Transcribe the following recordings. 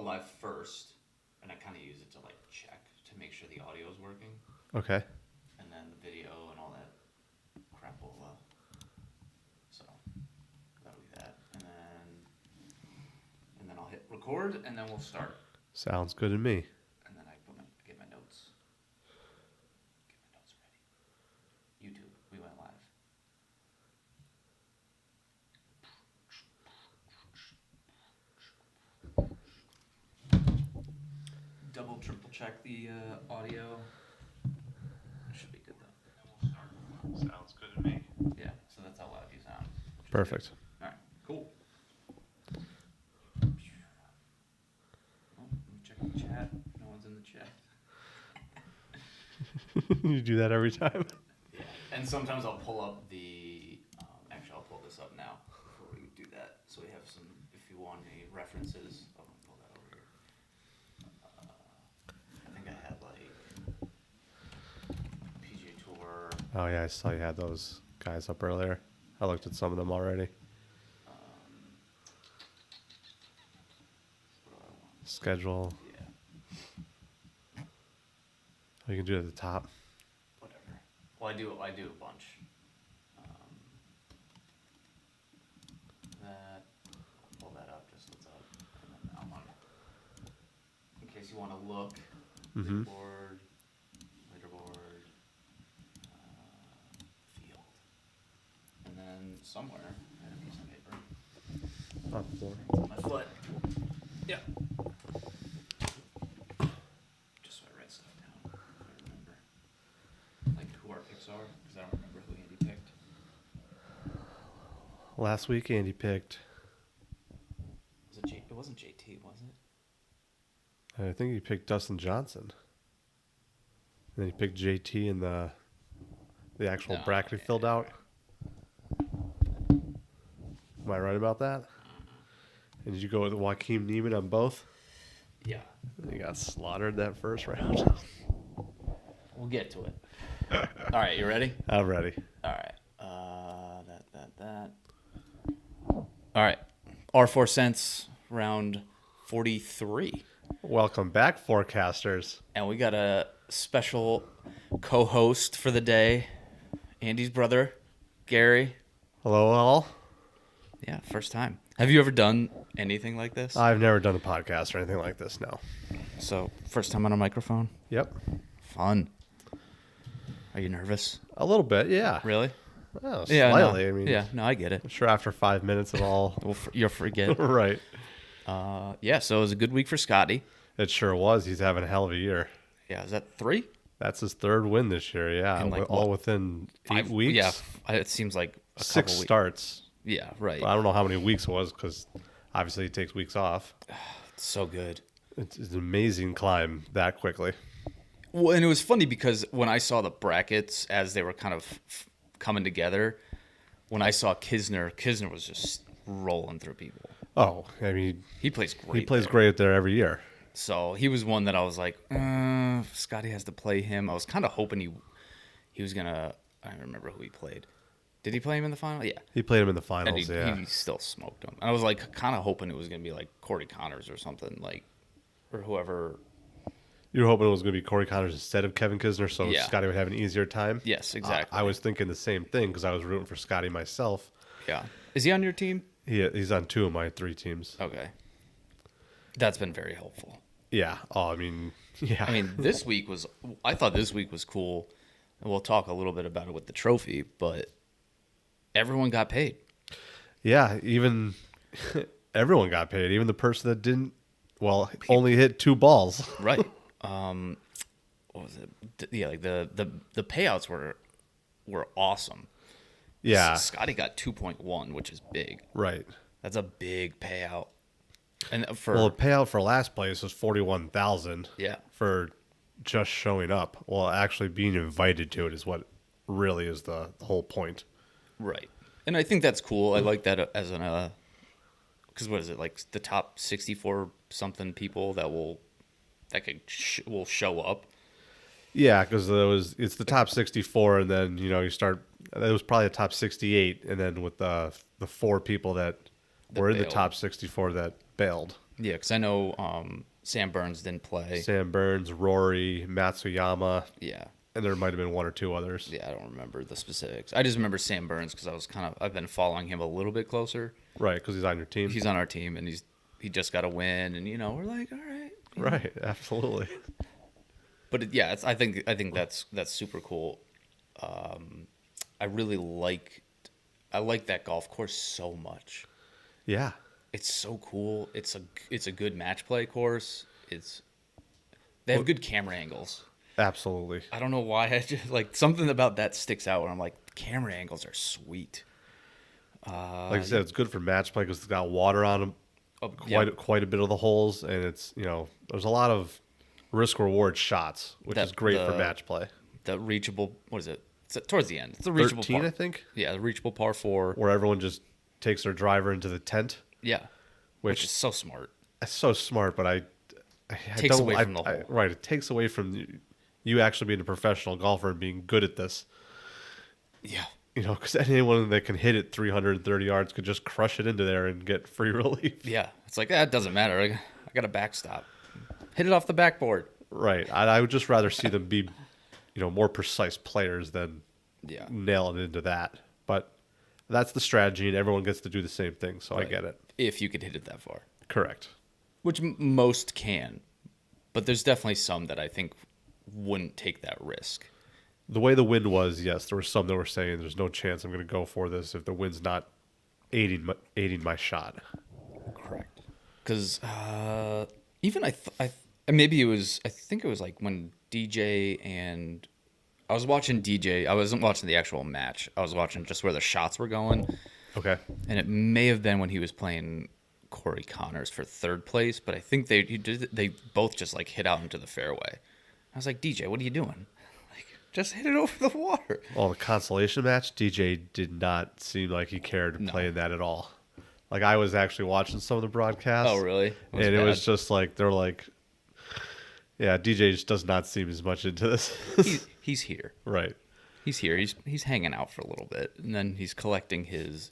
live first, and I kind of use it to like check to make sure the audio is working. Okay. And then the video and all that crap will. So that'll be that, and then I'll hit record, and then we'll start. Sounds good to me. And then I get my notes. Get my notes ready. YouTube, we went live. Double, triple check the audio. Should be good though. Sounds good to me. Yeah, so that's how loud you sound. Perfect. All right, cool. Oh, let me check the chat. No one's in the chat. You do that every time? Yeah, and sometimes I'll pull up the. Actually, I'll pull this up now before we do that, so we have some. If you want any references, I'm gonna pull that over here. I think I had like PGA Tour. Oh, yeah, I saw you had those guys up earlier. I looked at some of them already. What do I want? Schedule. Yeah, Oh, you can do it at the top. whatever. Well, I do a bunch. That. I'll pull that up just what's up, and then I'm on. In case you want to look. Mm-hmm. Leaderboard, field, and then somewhere I had a piece of paper. On the floor. My foot. Yeah. Just so I write stuff down. If I remember. Like who our picks are, because I don't remember who Andy picked. Last week, Andy picked. Was it It wasn't JT, was it? I think he picked Dustin Johnson. And then he picked JT in the actual bracket he filled out. Am I right about that? And did you go with Joaquin Neiman on both? Yeah. He got slaughtered that first round. We'll get to it. All right, you ready? I'm ready. All right. That. All right. R4 cents, round 43. Welcome back, forecasters. And we got a special co-host for the day, Andy's brother, Gary. Hello, all. Yeah, first time. Have you ever done anything like this? I've never done a podcast or anything like this, no. So, first time on a microphone? Yep. Fun. Are you nervous? A little bit, yeah. Really? Oh, Yeah, slightly. no. I mean, Yeah, no, I get it. I'm sure after 5 minutes it all. You'll forget. Right. Yeah, so it was a good week for Scottie. It sure was. He's having a hell of a year. Yeah, is that 3? That's his third win this year, yeah. In, like, all what, within 5 8 weeks. Yeah, it seems like a 6 couple weeks. starts. Yeah, right. I don't know how many weeks it was because obviously he takes weeks off. It's so good. It's an amazing climb that quickly. Well, and it was funny because when I saw the brackets as they were kind of coming together, when I saw Kisner was just rolling through people. Oh, I mean, He plays great. he plays there. great there every year. So he was one that I was like, Scottie has to play him. I was kind of hoping he was going to, I don't remember who he played. Did he play him in the final? Yeah. He played him in the And finals, yeah. he still smoked him. And I was like kind of hoping it was going to be like Corey Connors or something, like, or whoever. You were hoping it was going to be Corey Connors instead of Kevin Kisner, so Yeah. Scottie would have an easier time? Yes, exactly. I was thinking the same thing because I was rooting for Scottie myself. Yeah. Is he on your team? He's on 2 of my 3 teams. Okay. That's been very helpful. Yeah. Oh, I mean, yeah. I mean, I thought this week was cool, and we'll talk a little bit about it with the trophy, but everyone got paid. Yeah, even everyone got paid. Even the person that only hit 2 balls. Right. What was it? Yeah, like the payouts were awesome. Yeah. Scottie got 2.1, which is big. Right. That's a big payout. And The payout for last place was $41,000. Yeah. For just showing up. Well, actually being invited to it is what really is the whole point. Right. And I think that's cool. I like that as an because what is it, like the top 64 something people that will show up. Yeah, because it's the top 64, and then you start. It was probably the top 68, and then with the 4 people that were in the bailed. top 64 that bailed. Yeah, because I know Sam Burns didn't play. Sam Burns, Rory, Matsuyama, Yeah. and there might have been one or two others. Yeah, I don't remember the specifics. I just remember Sam Burns because I've been following him a little bit closer. Right, because he's on your team. He's on our team, and he just got a win, and we're like, all right. Right, absolutely. But I think that's super cool. I really I like that golf course so much. Yeah. It's so cool. It's a good match play course. They have good camera angles. Absolutely. I don't know why. I just like something about that sticks out where I'm like, camera angles are sweet. Like I said, it's good for match play because it's got water on them. Quite a bit of the holes, and it's there's a lot of risk reward shots, which is great for match play. The reachable, what is it? It's towards the end. It's the reachable 13, par. I think. Yeah, the reachable par 4, where everyone just takes their driver into the tent. Yeah, which is so smart. It's so smart, but it takes away from the hole. Right, it takes away from you actually being a professional golfer and being good at this. Yeah. Because anyone that can hit it 330 yards could just crush it into there and get free relief. Yeah, it's like, it doesn't matter. I got a backstop. Hit it off the backboard. Right. I would just rather see them be, more precise players than Yeah. nailing into that. But that's the strategy, and everyone gets to do the same thing, so Right. I get it. If you could hit it that far. Correct. Which most can. But there's definitely some that I think wouldn't take that risk. The way the wind was, yes, there were some that were saying there's no chance I'm going to go for this if the wind's not aiding my shot. Correct. Because even I maybe it was, I think it was like when DJ and I was watching DJ. I wasn't watching the actual match. I was watching just where the shots were going. Okay. And it may have been when he was playing Corey Connors for third place, but I think they both just like hit out into the fairway. I was like, DJ, what are you doing? Like, just hit it over the water. Well, the consolation match, DJ did not seem like he cared to play in that at all. Like, I was actually watching some of the broadcasts. Oh, really? It was just like, they're like, yeah, DJ just does not seem as much into this. He's here. Right. He's here. He's hanging out for a little bit, and then he's collecting his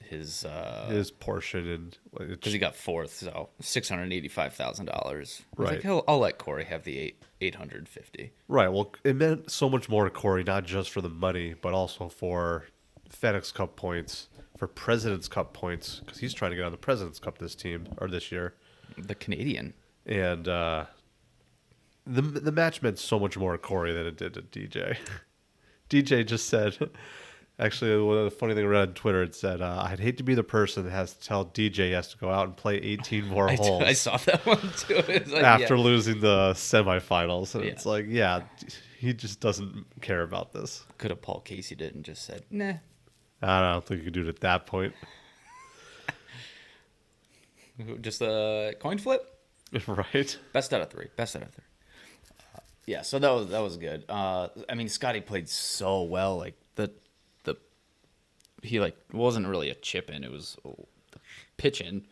portion, and because he got fourth, so $685,000. Right. Like, I'll let Corey have the $850. Right. Well, it meant so much more to Corey, not just for the money, but also for FedEx Cup points, for President's Cup points, because he's trying to get on the President's Cup this year. The Canadian. And the match meant so much more to Corey than it did to DJ. DJ just said, actually, the funny thing I read on Twitter, it said, I'd hate to be the person that has to tell DJ he has to go out and play 18 more holes. I saw that one too. Like, after losing the semifinals. And Yeah. it's like, he just doesn't care about this. Could have Paul Casey did and just said, nah. I don't think you could do it at that point. Just a coin flip? Right. Best out of three. Yeah, so that was good. I mean, Scottie played so well. Like he wasn't really a chip in. It was the pitch in.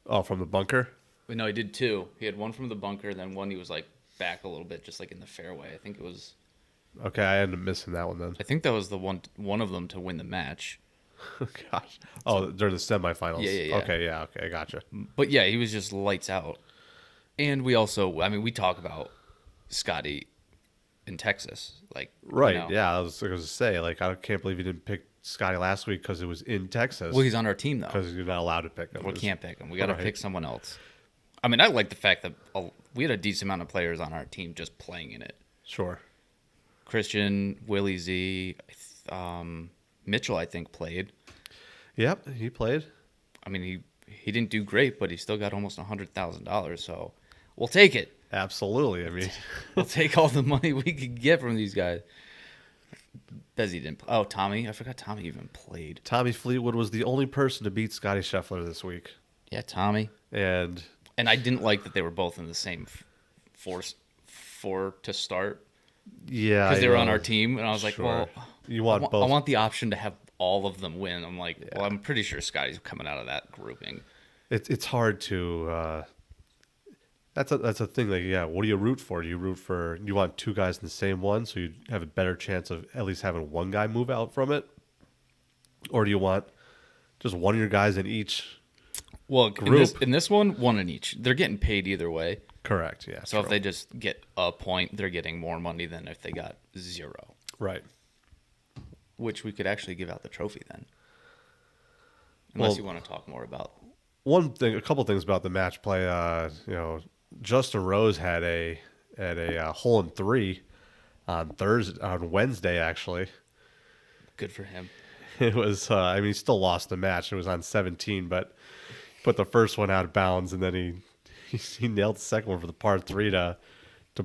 Oh, from the bunker? No, he did two. He had one from the bunker, then one he was like back a little bit, just like in the fairway. I think it was. Okay, I ended up missing that one then. I think that was the one of them to win the match. Gosh. Oh, during the semifinals. Yeah. Okay, I gotcha. But yeah, he was just lights out. And we talk about Scottie in Texas, like right. Yeah, I was going to say, like, I can't believe you didn't pick Scottie last week because it was in Texas. Well, he's on our team though. Because you're not allowed to pick him. We can't pick him. We got to pick someone else. I mean, I like the fact that we had a decent amount of players on our team just playing in it. Sure. Christian, Willie Z, Mitchell, I think played. Yep, he played. I mean, he didn't do great, but he still got almost $100,000. So we'll take it. Absolutely. I mean, we'll take all the money we could get from these guys. Bezzy didn't. Oh, Tommy. I forgot Tommy even played. Tommy Fleetwood was the only person to beat Scottie Scheffler this week. Yeah, Tommy. And I didn't like that they were both in the same four to start. Yeah, because they were on our team, and I was like, well, you want both. I want the option to have all of them win. I'm like, well, I'm pretty sure Scottie's coming out of that grouping. It's hard to. That's a thing. Like, what do you root for? Do you root for? You want two guys in the same one, so you have a better chance of at least having one guy move out from it, or do you want just one of your guys in each Well, group. in this one in each. They're getting paid either way. Correct. Yeah. So if true. they just get a point, they're getting more money than if they got 0. Right. Which we could actually give out the trophy then. Unless Well, you want to talk more about. a couple things about the match play. Justin Rose had a hole in 3 on Wednesday actually. Good for him. It was he still lost the match. It was on 17, but put the first one out of bounds, and then he nailed the second one for the par 3 to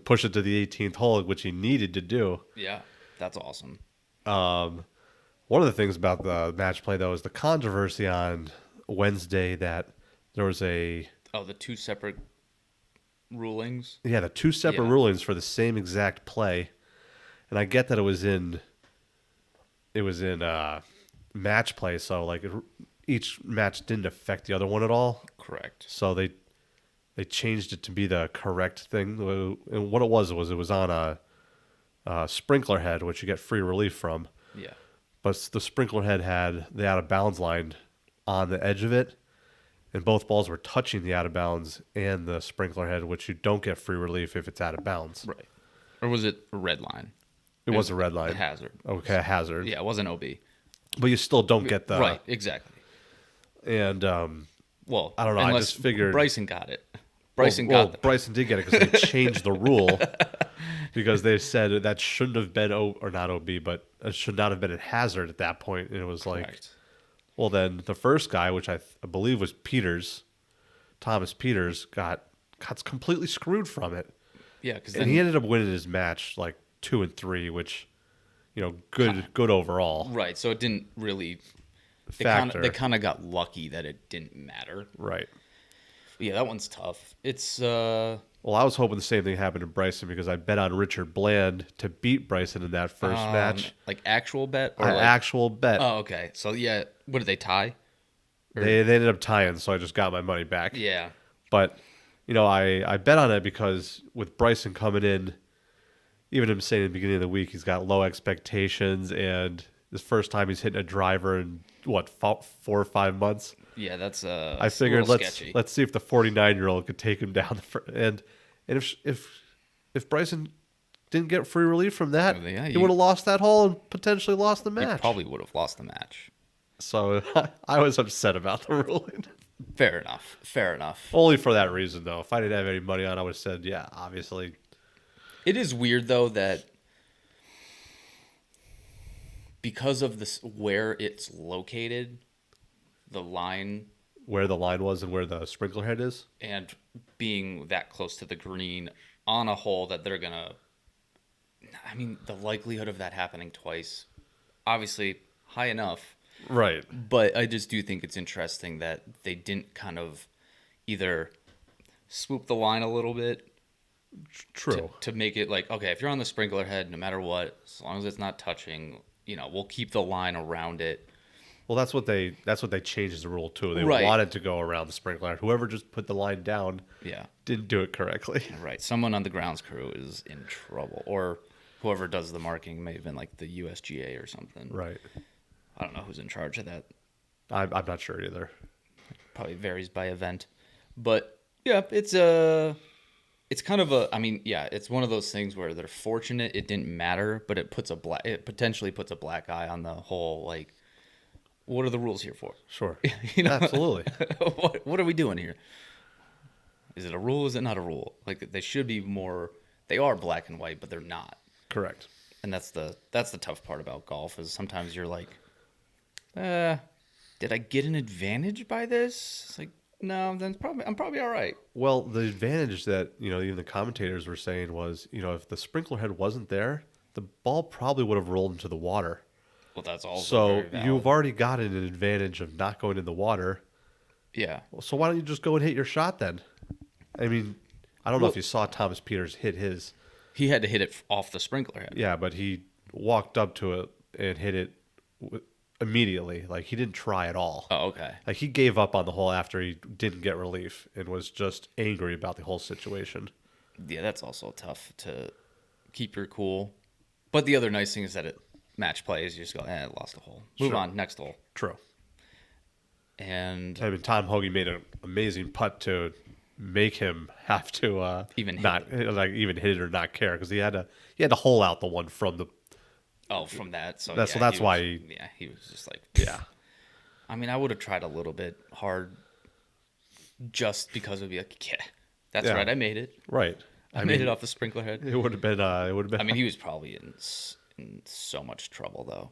push it to the 18th hole, which he needed to do. Yeah, that's awesome. One of the things about the match play, though, is the controversy on Wednesday that there was the 2 separate rulings. the 2 separate Yeah. rulings for the same exact play, and I get that it was in match play, so like each match didn't affect the other one at all. Correct. So they changed it to be the correct thing. And what it was on a sprinkler head, which you get free relief from. Yeah. But the sprinkler head had the out of bounds line on the edge of it, and both balls were touching the out of bounds and the sprinkler head, which you don't get free relief if it's out of bounds. Right. Or was it a red line? It was a red line. A hazard. Okay, a hazard. Yeah, it wasn't OB. But you still don't get the Right, exactly. And Well, I don't know. I unless just figured Bryson got it. Bryson got it. Bryson did get it because they changed the rule because they said that shouldn't have been or not OB, but it should not have been a hazard at that point. And it was like, Correct. well, then the first guy, which I believe was Thomas Peters, got completely screwed from it, Yeah, because and then he ended up winning his match like 2 and 3, which good overall right. So it didn't really factor. They kind of got lucky that it didn't matter. Right. But yeah, that one's tough. It's Well, I was hoping the same thing happened to Bryson because I bet on Richard Bland to beat Bryson in that first match. like actual bet or An like, actual bet. Oh, okay. So yeah, what did they tie? They ended up tying, so I just got my money back. Yeah. But, I bet on it because with Bryson coming in, even him saying at the beginning of the week he's got low expectations, and this first time he's hitting a driver in, 4 or 5 months? Yeah, that's I figured let's see if the 49-year-old could take him down. And if Bryson didn't get free relief from that, Well, yeah, he you- would have lost that hole and potentially lost the He match. probably would have lost the match. So I was upset about the ruling. Fair enough. Fair enough. Only for that reason, though. If I didn't have any money on it, I would have said, yeah, obviously. It is weird though that because of this where it's located, the line Where the line was and where the sprinkler head is. and being that close to the green on a hole that they're gonna the likelihood of that happening twice, obviously high enough. Right. But I just do think it's interesting that they didn't kind of either swoop the line a little bit True. to make it like, okay, if you're on the sprinkler head, no matter what, as long as it's not touching, we'll keep the line around it. Well, that's what they changed the rule to. They Right. wanted to go around the sprinkler. Whoever just put the line down Yeah, didn't do it correctly. right. Someone on the grounds crew is in trouble, or whoever does the marking may have been like the USGA or something. Right. I don't know who's in charge of that. I'm not sure either. Probably varies by event, but yeah, it's kind of it's one of those things where they're fortunate it didn't matter, but it potentially puts a black eye on the whole, like, what are the rules here for? Sure. Absolutely. Absolutely. what are we doing here? Is it a rule? Is it not a rule? Like, they should be more. They are black and white, but they're not. Correct. And that's the tough part about golf is sometimes you're like, did I get an advantage by this? It's like, no, then I'm probably all right. Well, the advantage that, even the commentators were saying was, if the sprinkler head wasn't there, the ball probably would have rolled into the water. Well, that's also So very valid. you've already gotten an advantage of not going in the water. Yeah. Well, so why don't you just go and hit your shot then? I mean, I don't know if you saw Thomas Peters hit his. He had to hit it off the sprinkler head. Yeah, but he walked up to it and hit it immediately. Like, he didn't try at all. Oh, okay. Like, he gave up on the hole after he didn't get relief and was just angry about the whole situation. Yeah, that's also tough to keep your cool. But the other nice thing is that match play is you just go, lost the hole. Move Sure. on, next hole. True. And I mean, Tom Hoagie made an amazing putt to make him have to Even hit not like even hit it or not care because he had to hole out the one from the from that. So that's yeah, that's he why was, he, yeah, he was just like, yeah I mean, I would have tried a little bit hard just because of like, yeah, that's Yeah. right. I made it. right. I made it off the sprinkler head. It would have been I mean, he was probably in so much trouble though.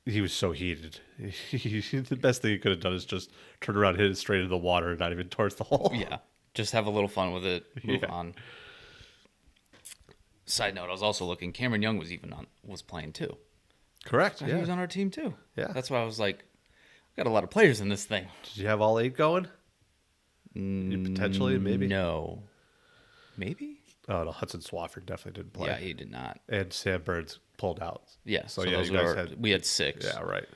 he was so heated. The best thing he could have done is just turn around, hit it straight into the water, and not even towards the hole. Yeah, just have a little fun with it. Move Yeah. on. Side note: I was also looking. Cameron Young was playing too. Correct. So Yeah. he was on our team too. Yeah. That's why I was like, we got a lot of players in this thing. Did you have all 8 going? Potentially, maybe. No, maybe. Oh no, Hudson Swafford definitely didn't play. Yeah, he did not. And Sam Burns pulled out. Yeah, So, so yeah, those you guys were we had 6. Yeah, right.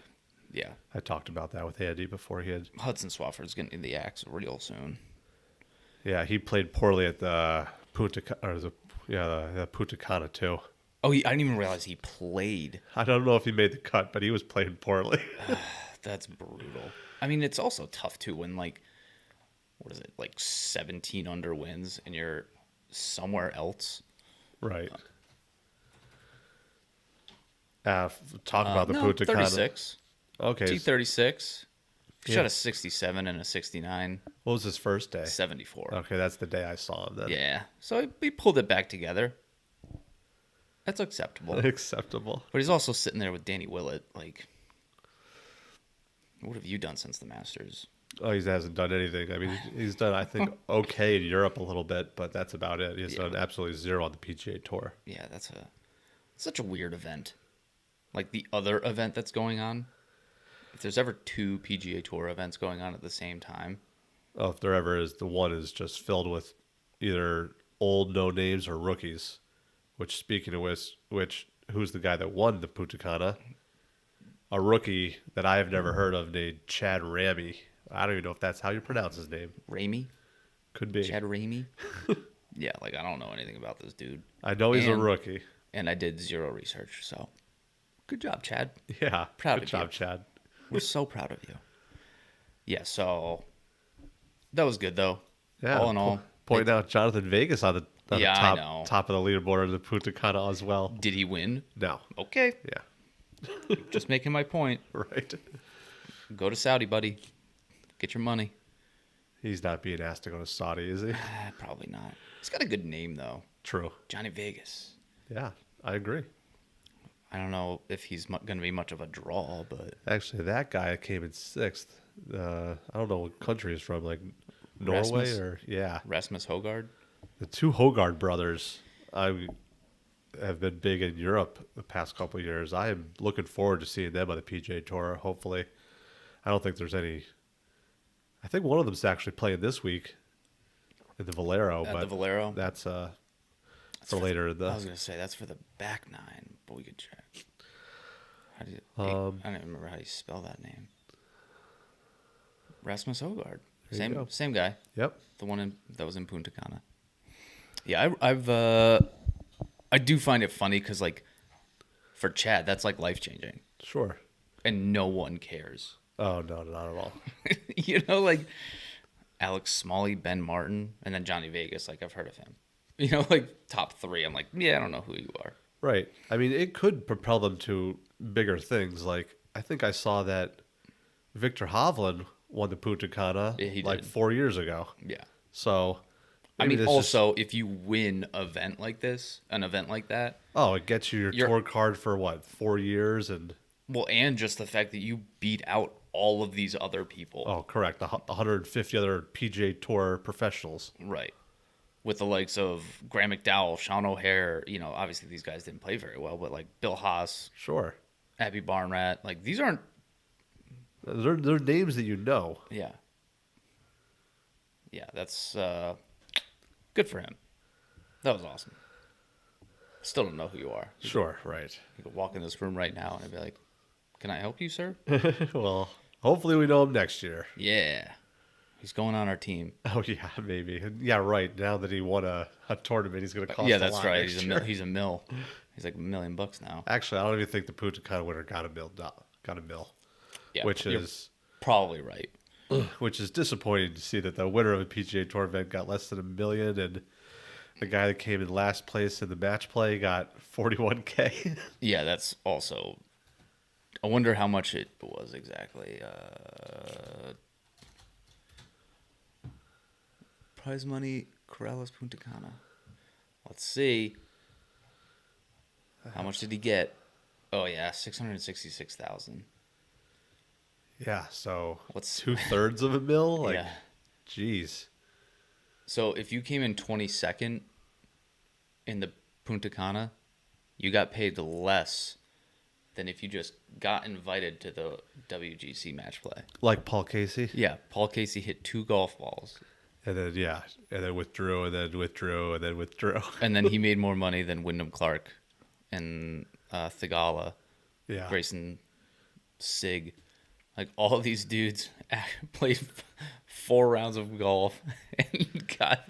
Yeah, I talked about that with Andy before he had. Hudson Swafford's getting the axe real soon. Yeah, he played poorly at the Punta Cana too. Oh, I didn't even realize he played. I don't know if he made the cut, but he was playing poorly. That's brutal. I mean, it's also tough too when like, what is it, like 17 under wins and you're somewhere else. Right. Talk about the No, Punta Cana. 36. Okay. T36. Yeah. Shot a 67 and a 69. What was his first day? 74. Okay, that's the day I saw him then. Yeah. So he pulled it back together. That's acceptable. Acceptable. But he's also sitting there with Danny Willett. Like, what have you done since the Masters? Oh, he hasn't done anything. I mean, he's done, I think, okay in Europe a little bit, but that's about it. He's done absolutely zero on the PGA Tour. Yeah, that's such a weird event. Like the other event that's going on. If there's ever 2 PGA Tour events going on at the same time. Oh, if there ever is, the one is just filled with either old no names or rookies. Which, speaking of which, who's the guy that won the Punta Cana? A rookie that I have never heard of named Chad Ramey. I don't even know if that's how you pronounce his name. Ramey? Could be. Chad Ramey? Yeah, like I don't know anything about this dude. I know he's a rookie. And I did 0 research, so good job, Chad. Yeah, Proud good of job, you. Chad. We're so proud of you. Yeah, so that was good though. Yeah, All in all, pointing out Jonathan Vegas on the Yeah, I know. top of the leaderboard of the Punta Cana as well. did he win? No. Okay, Yeah. just making my point. Right. Go to Saudi, buddy. Get your money. He's not being asked to go to Saudi, is he? Probably not. He's got a good name though, True. Johnny Vegas. Yeah, I agree. I don't know if he's going to be much of a draw, but Actually, that guy came in 6th. I don't know what country he's from, like Norway Rasmus? or yeah. Rasmus Hogard. The 2 Hogard brothers, I have been big in Europe the past couple of years. I am looking forward to seeing them on the PGA Tour. Hopefully, I don't think there's any. I think one of them's actually playing this week in the Valero, At but the Valero? that's for later in I the. was going to say that's for the back 9, but we could check. How do you, I don't even remember how you spell that name. Rasmus Hogard. There you go. Same guy. Yep. The one that was in Punta Cana. Yeah, I do find it funny because like for Chad, that's like life changing, Sure. and no one cares. Oh no, not at all. You know, like Alex Smalley, Ben Martin, and then Johnny Vegas. Like I've heard of him. You know, like top 3. I'm like, yeah, I don't know who you are. Right. I mean, it could propel them to bigger things. Like I think I saw that Victor Hovland won the Punta Cana Yeah, he like did. 4 years ago. Yeah. So, I maybe mean, this just- also, if you win an event like that, it gets you your You're- tour card for what 4 years and well, and just the fact that you beat out all of these other people. oh, correct, 150 other PGA Tour professionals. Right. With the likes of Graham McDowell, Sean O'Hare, you know, obviously these guys didn't play very well, but like Bill Haas, Sure, Abby Barnrat, like these aren't, they're names that you know. yeah. Yeah, that's good for him. That was awesome. Still don't know who you are. Sure, right. You could walk in this room right now and I'd be like, can I help you, sir? Well, hopefully we know him next year. Yeah. He's going on our team. Oh yeah, maybe. Yeah, right. Now that he won a tournament, he's going to cost. Yeah, a that's lot right. next He's a year. mil. He's a mil. He's like $1 million now. Actually, I don't even think the Punta Cana winner got a mil. Got a mil, Yeah, which you're- is Probably right. which is disappointing to see that the winner of a PGA Tour event got less than $1 million, and the guy that came in last place in the match play got 41K. Yeah, that's also. I wonder how much it was exactly. Prize money, Corrales Punta Cana. Let's see. How much did he get? Oh yeah, 666,000. Yeah, so What's 2/3 of a mil. Like, yeah? jeez. So if you came in 22nd in the Punta Cana, you got paid less than if you just got invited to the WGC match play. Like Paul Casey. Yeah, Paul Casey hit 2 golf balls, And then, and then withdrew, and then withdrew, and then withdrew. and then he made more money than Wyndham Clark and Thigala, Yeah. Grayson Sig. Like, all of these dudes played 4 rounds of golf and got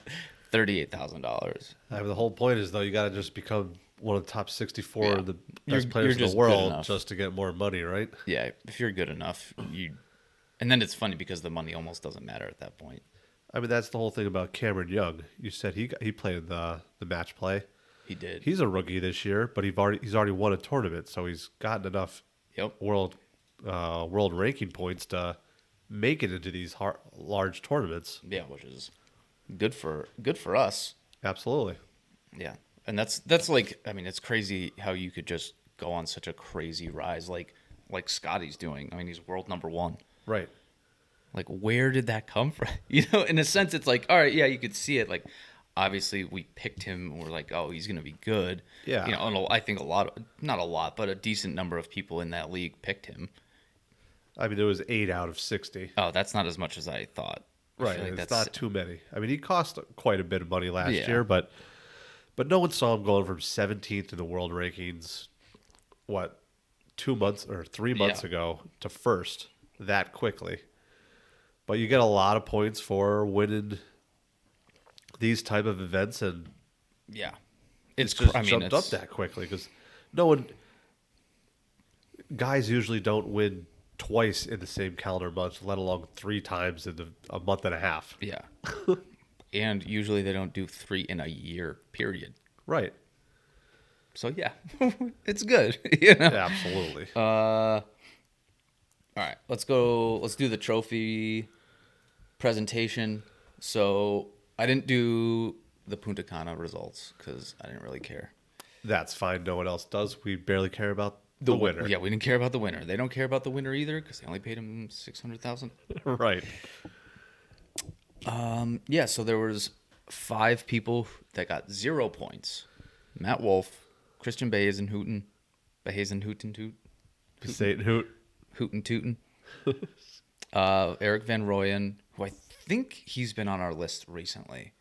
$38,000. I mean, the whole point is, though, you got to just become one of the top 64 Yeah. of the You're- best players you're in the just good world enough. just to get more money, right? Yeah, if you're good enough, you. And then it's funny because the money almost doesn't matter at that point. I mean, that's the whole thing about Cameron Young. You said he played the match play. He did. He's a rookie this year, but he's already won a tournament, so he's gotten enough Yep. world ranking points to make it into these large tournaments. Yeah, which is good for us. Absolutely. Yeah, and that's like, I mean, it's crazy how you could just go on such a crazy rise like Scottie's doing. I mean, he's world number 1. Right. Like, where did that come from? You know, in a sense, it's like, all right, yeah, you could see it. Like, obviously, we picked him. And we're like, oh, he's gonna be good. Yeah. You know, and I think not a lot, but a decent number of people in that league picked him. I mean, it was 8 out of 60. Oh, that's not as much as I thought. I Right. feel like It's that's not too many. I mean, he cost quite a bit of money last Yeah. year, but no one saw him going from 17th in the world rankings, 2 months or 3 months Yeah. ago to first that quickly. But you get a lot of points for winning these type of events, and yeah. It's just I mean, jumped up it's, that quickly because guys usually don't win twice in the same calendar month, let alone 3 times in a month and a half. Yeah. And usually they don't do 3 in a year period. Right. So yeah, it's good. You know. Absolutely. All right, let's go. Let's do the trophy presentation. So I didn't do the Punta Cana results because I didn't really care. That's fine. No one else does. We barely care about the winner. Yeah, we didn't care about the winner. They don't care about the winner either because they only paid him $600,000. Right. Yeah, so there was 5 people that got 0 points. Matt Wolf, Christian Behazenhooten, Satan Hoot. Hooten Tooten, Eric Van Rooyen, who I think he's been on our list recently.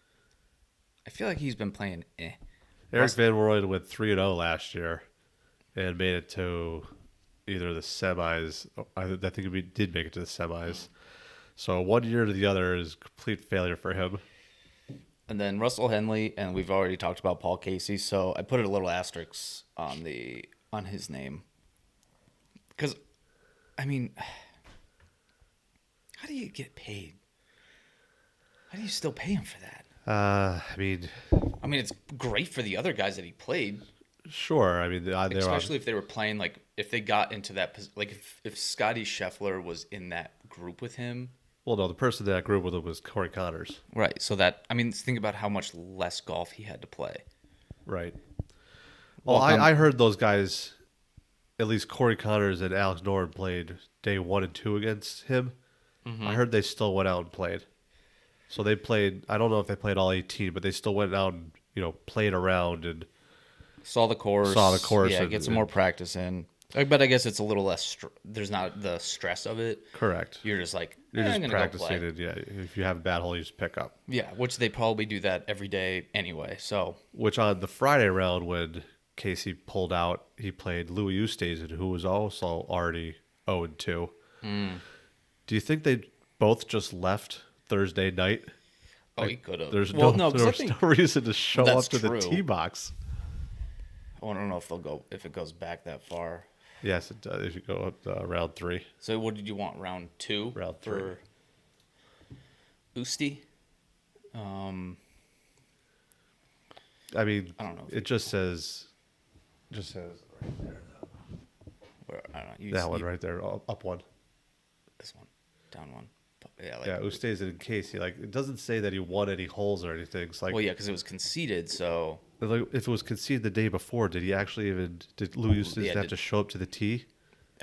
I feel like he's been playing Eric Van Rooyen went 3-0 last year and made it to either the semis. I think he did make it to the semis. So one year to the other is complete failure for him. And then Russell Henley, and we've already talked about Paul Casey, so I put a little asterisk on his name. Because, I mean, how do you get paid? How do you still pay him for that? I mean, it's great for the other guys that he played, sure. I mean, especially if they were playing, like, if they got into that, like, if Scottie Scheffler was in that group with him. Well, no, the person that grew with him was Corey Connors. Right, so that, think about how much less golf he had to play. Right. Well, I heard those guys, at least Corey Connors and Alex Noren, played day 1 and 2 against him. Mm-hmm. I heard they still went out and played. So they played, I don't know if they played all 18, but they still went out and, played around and saw the course. Yeah, get some more practice in. But I guess it's a little less, there's not the stress of it. Correct. You're just like, You're just I'm gonna practicing go play. it. Yeah, if you have a bad hole, you just pick up. Yeah, which they probably do that every day anyway. So, Which on the Friday round when Casey pulled out, he played Louis Oosthuizen, who was also already 0-2. Do you think they both just left Thursday night? he could have. There's Well, no reason to show up that's to the true. tee box. I don't know if it goes back that far. Yes, it does. If you go up round 3. So what did you want? Round 2 Round for Usti? Um, I mean, I don't know. it just says right there. Where, I don't know. That one right there, up one. This one, down one. Yeah, Yeah, Usta's in Casey. Like, it doesn't say that he won any holes or anything. It's like, well, yeah, because it was conceded. So like, if it was conceded the day before, did Louis Oosthuizen Yeah, have to show up to the tee?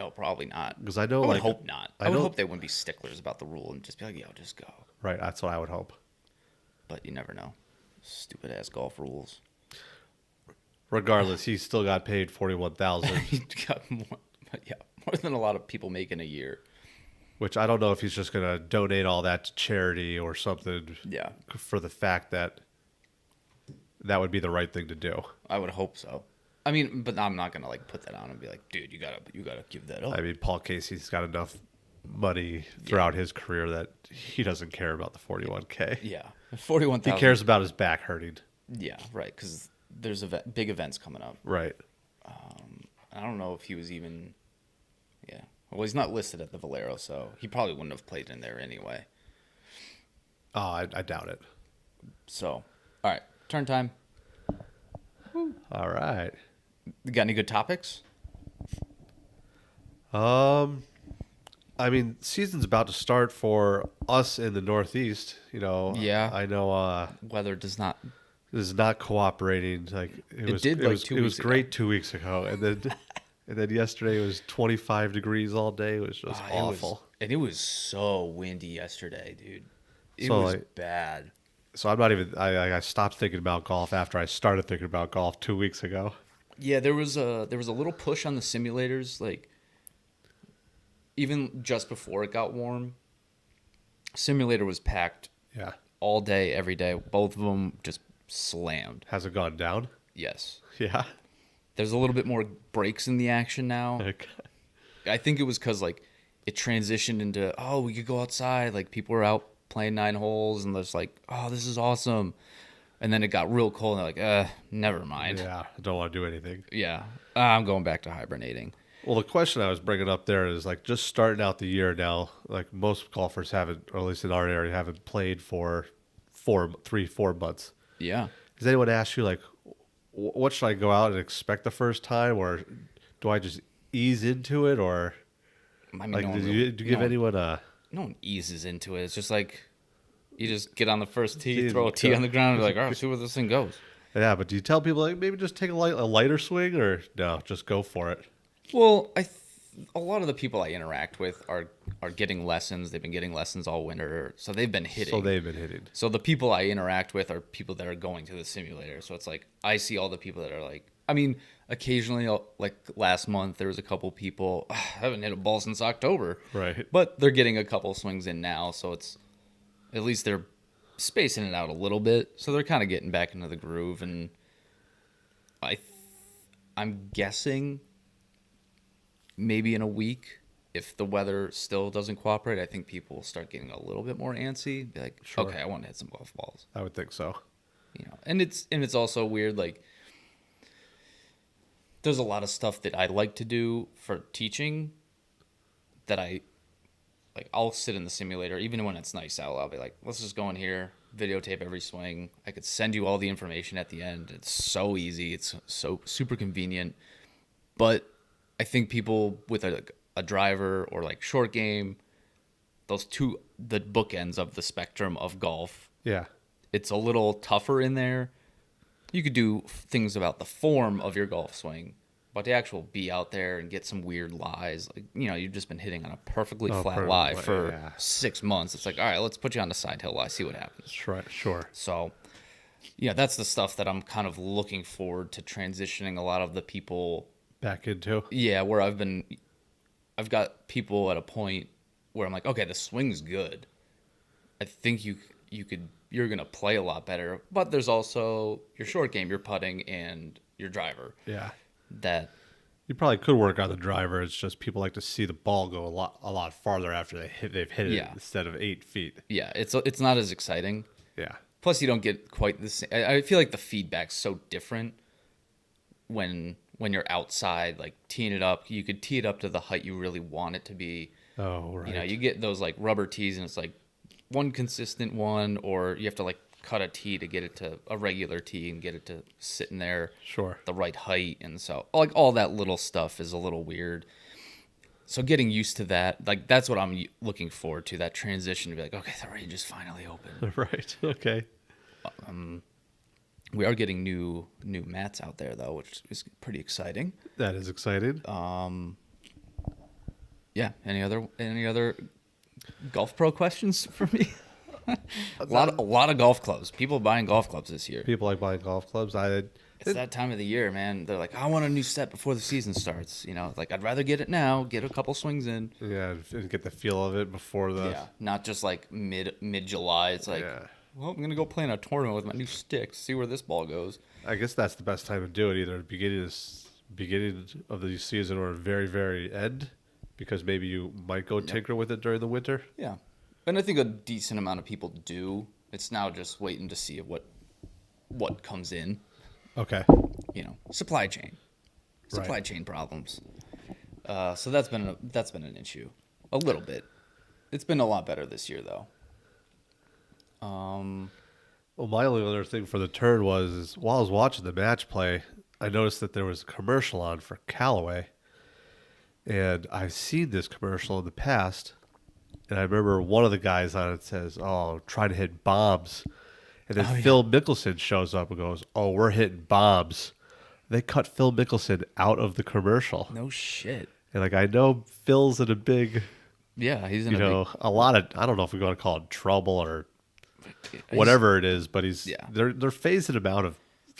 oh, probably not. Because I know, I would like, hope not. I I would know- hope they wouldn't be sticklers about the rule and just be like, yo, just go. Right, that's what I would hope. But you never know. Stupid ass golf rules. Regardless, he still got paid $41,000, He got more than a lot of people make in a year. which I don't know if he's just gonna donate all that to charity or something. Yeah, For the fact that that would be the right thing to do. I would hope so. I mean, but I'm not gonna like put that on and be like, dude, you gotta give that up. I mean, Paul Casey's got enough money throughout his career that he doesn't care about the 41K. Yeah, 41,000. He cares about his back hurting. Yeah, right. Because there's big events coming up. Right. I don't know if he was even. Yeah. Well, he's not listed at the Valero, so he probably wouldn't have played in there anyway. Oh, I doubt it. So, all right, turn time. All right. You got any good topics? I mean, season's about to start for us in the Northeast. You know. Yeah. I know. Weather does not. This is not cooperating. Like It did, like, 2 It was weeks ago. great 2 weeks ago, and then yesterday it was 25 degrees all day. It was just awful. It was so windy yesterday, dude. It So, was like, bad. So I'm not even. I stopped thinking about golf after I started thinking about golf 2 weeks ago. Yeah, there was a little push on the simulators, like even just before it got warm. Simulator was packed Yeah. all day, every day. Both of them just slammed. Has it gone down? Yes. Yeah. There's a little bit more breaks in the action now. Okay. I think it was because like it transitioned into, oh, we could go outside. Like people were out playing 9 holes and there's like, oh, this is awesome. And then it got real cold and they're like, never mind. Yeah. I don't want to do anything. Yeah. I'm going back to hibernating. Well, the question I was bringing up there is like just starting out the year now. Like most golfers haven't, or at least in our area, haven't played for 4 months. Yeah. Has anyone asked you like, what should I go out and expect the first time, or do I just ease into it, or I mean, like no one did really- you give no- anyone a? No one eases into it. It's just like you just get on the first tee, Tee, throw a tee go. on the ground, and be like, all right, see where this thing goes. Yeah, but do you tell people like maybe just take a lighter swing, or no, just go for it? Well, a lot of the people I interact with are getting lessons. They've been getting lessons all winter, so they've been hitting. So they've been hitting. So the people I interact with are people that are going to the simulator. So it's like I see all the people that are like, I mean, occasionally, like last month, there was a couple people, I haven't hit a ball since October. Right. But they're getting a couple swings in now, so it's at least they're spacing it out a little bit. So they're kind of getting back into the groove, and I'm guessing maybe in a week, if the weather still doesn't cooperate, I think people will start getting a little bit more antsy. Be like, Sure. okay, I want to hit some golf balls. I would think so. You know, and it's also weird. Like, there's a lot of stuff that I like to do for teaching that I'll sit in the simulator even when it's nice out. I'll be like, let's just go in here, videotape every swing. I could send you all the information at the end. It's so easy. It's so super convenient. But I think people with a driver or like short game, the bookends of the spectrum of golf, Yeah. it's a little tougher in there. You could do things about the form of your golf swing, but to actual be out there and get some weird lies, like, you know, you've just been hitting on a perfectly flat perfect lie lie, for yeah. 6 months. It's like, all right, let's put you on the side hill lie, see what happens. Sure. So, yeah, that's the stuff that I'm kind of looking forward to transitioning a lot of the people. Back into. Yeah, where I've got people at a point where I'm like, okay, the swing's good. I think you're gonna play a lot better, but there's also your short game, your putting, and your driver. Yeah. That You probably could work on the driver. It's just people like to see the ball go a lot farther after they've hit it Yeah. instead of 8 feet. yeah, it's not as exciting. Yeah. Plus, you don't get quite the same. I feel like the feedback's so different when when you're outside, like teeing it up, you could tee it up to the height you really want it to be. Oh, right. You know, you get those like rubber tees, and it's like one consistent one, or you have to like cut a tee to get it to a regular tee and get it to sit in there Sure. the right height. And so like all that little stuff is a little weird. So getting used to that, like that's what I'm looking forward to, that transition to be like, okay, the range is finally open. Right. Okay. We are getting new mats out there though, which is pretty exciting. That is exciting. Yeah. Any other golf pro questions for me? a lot of golf clubs. People buying golf clubs this year. People like buying golf clubs. It's that time of the year, man. They're like, I want a new set before the season starts. You know, like I'd rather get it now, get a couple swings in. Yeah, and get the feel of it before the. Yeah, not just like mid July. It's like, well, I'm gonna go play in a tournament with my new sticks, see where this ball goes. I guess that's the best time to do it, either beginning of the season or very, very end, because maybe you might go tinker with it during the winter. Yeah, and I think a decent amount of people do. It's now just waiting to see what comes in. Okay. You know, supply chain problems. So that's been an issue, a little bit. It's been a lot better this year though. Well, my only other thing for the turn is while I was watching the match play, I noticed that there was a commercial on for Callaway, and I've seen this commercial in the past, and I remember one of the guys on it says, "Oh, try to hit bombs." And then Phil Mickelson shows up and goes, "Oh, we're hitting bombs." They cut Phil Mickelson out of the commercial. No shit. And like I know Phil's in a big, he's in a lot of, I don't know if we want to call it trouble or whatever it is, but they're phasing him out of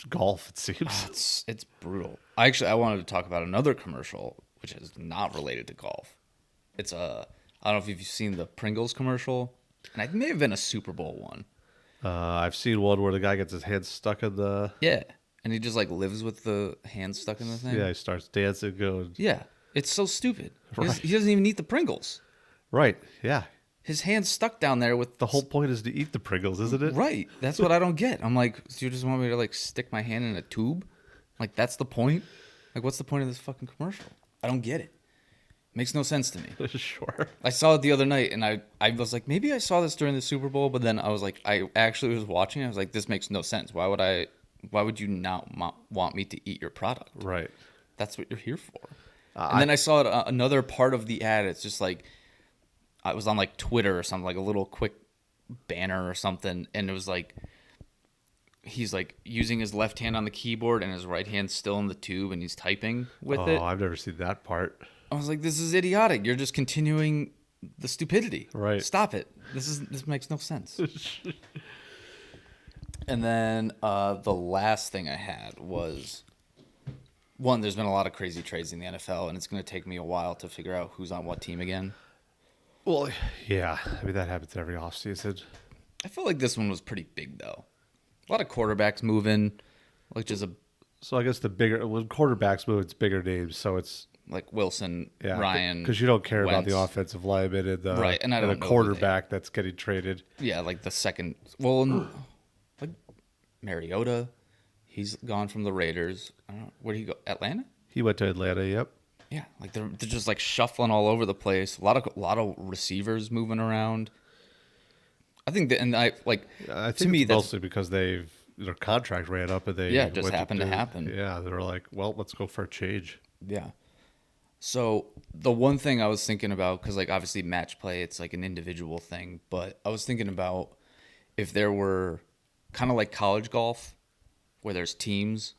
golf. It seems it's brutal. I wanted to talk about another commercial which is not related to golf. It's I don't know if you've seen the Pringles commercial, and it may have been a Super Bowl one. I've seen one where the guy gets his hand stuck in the... Yeah, and he just like lives with the hand stuck in the thing. Yeah, he starts dancing, going... Yeah, it's so stupid. Right. He doesn't even eat the Pringles. Right, yeah. His hand's stuck down there with... The whole point is to eat the Pringles, isn't it? Right. That's what I don't get. I'm like, so you just want me to like stick my hand in a tube? Like, that's the point? Like, what's the point of this fucking commercial? I don't get it. Makes no sense to me. Sure. I saw it the other night, and I was like, maybe I saw this during the Super Bowl, but then I was like, I actually was watching it. I was like, this makes no sense. Why would you not want me to eat your product? Right. That's what you're here for. And then I saw it, another part of the ad. It's just like, I was on like Twitter or something, like a little quick banner or something, and it was like, he's like using his left hand on the keyboard and his right hand still in the tube, and he's typing with it. Oh, I've never seen that part. I was like, this is idiotic. You're just continuing the stupidity. Right. Stop it. This makes no sense. And then the last thing I had was, one, there's been a lot of crazy trades in the NFL, and it's going to take me a while to figure out who's on what team again. Well, yeah. I mean, that happens every offseason. I feel like this one was pretty big, though. A lot of quarterbacks moving, which is So I guess when quarterbacks move, it's bigger names, so it's... like Wilson, Ryan, because you don't care Wentz. about the offensive lineman and the Right, and I don't the know quarterback that's getting traded. Yeah, like the second. Well, like Mariota, he's gone from the Raiders. I don't know, where did he go? Atlanta. He went to Atlanta. Yep. Yeah, like they're just like shuffling all over the place. A lot of receivers moving around. I think that, and I think to me it's mostly because their contract ran up and they it just happened to happen. Yeah, they were like, well, let's go for a change. Yeah. So the one thing I was thinking about, because like obviously match play, it's like an individual thing, but I was thinking about if there were kind of like college golf, where there's teams.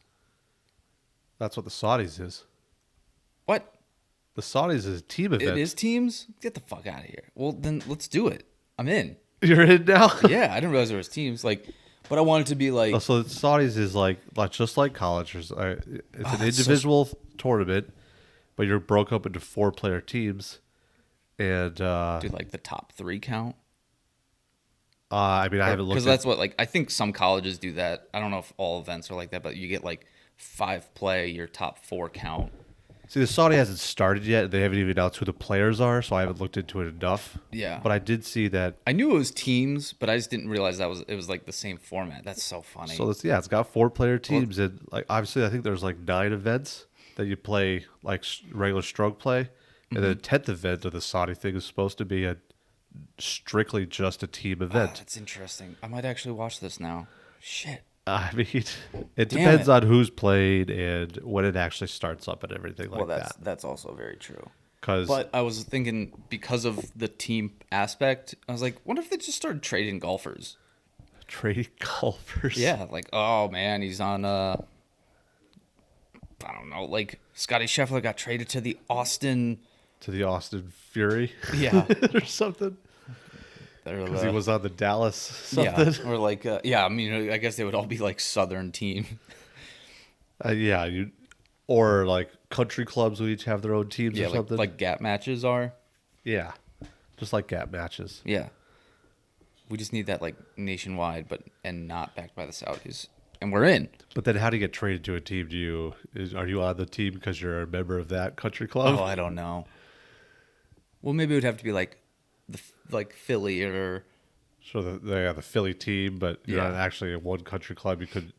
That's what the Saudis is. What? The Saudis is a team event. It is teams? Get the fuck out of here. Well, then let's do it. I'm in. You're in now? Yeah, I didn't realize there was teams. Like, but I wanted to be like... Oh, so the Saudis is like just like college. It's an individual tournament, but you're broke up into 4-player teams. And do like the top 3 count? I mean, I haven't looked. Because that's what, like, I think some colleges do that. I don't know if all events are like that, but you get like 5 play, your top 4 count. See, the Saudi hasn't started yet. They haven't even announced who the players are, so I haven't looked into it enough. Yeah. But I did see that. I knew it was teams, but I just didn't realize it was like the same format. That's so funny. So it's got 4-player teams, and like obviously I think there's like 9 events that you play like regular stroke play, and the 10th event of the Saudi thing is supposed to be a strictly just a team event. That's interesting. I might actually watch this now. Shit. I mean, it Damn depends it. on who's played and when it actually starts up and everything like Well, that. that's also very true. Because But I was thinking because of the team aspect, I was like, what if they just started trading golfers? trading golfers. Yeah, like, oh man, he's on I don't know, like Scottie Scheffler got traded to the Austin. To the Austin Fury. Yeah. or something. Because he was on the Dallas something. Yeah, or like, yeah, I mean, I guess they would all be like Southern team. Yeah, or like country clubs who each have their own teams Yeah, or something. like gap matches are. Yeah, just like gap matches. Yeah. We just need that like nationwide, and not backed by the Saudis. And we're in. But then, how do you get traded to a team? Are you on the team because you're a member of that country club? Oh, I don't know. Well, maybe it would have to be like like Philly or So they have the Philly team, but you're Yeah. not actually in one country club. You could,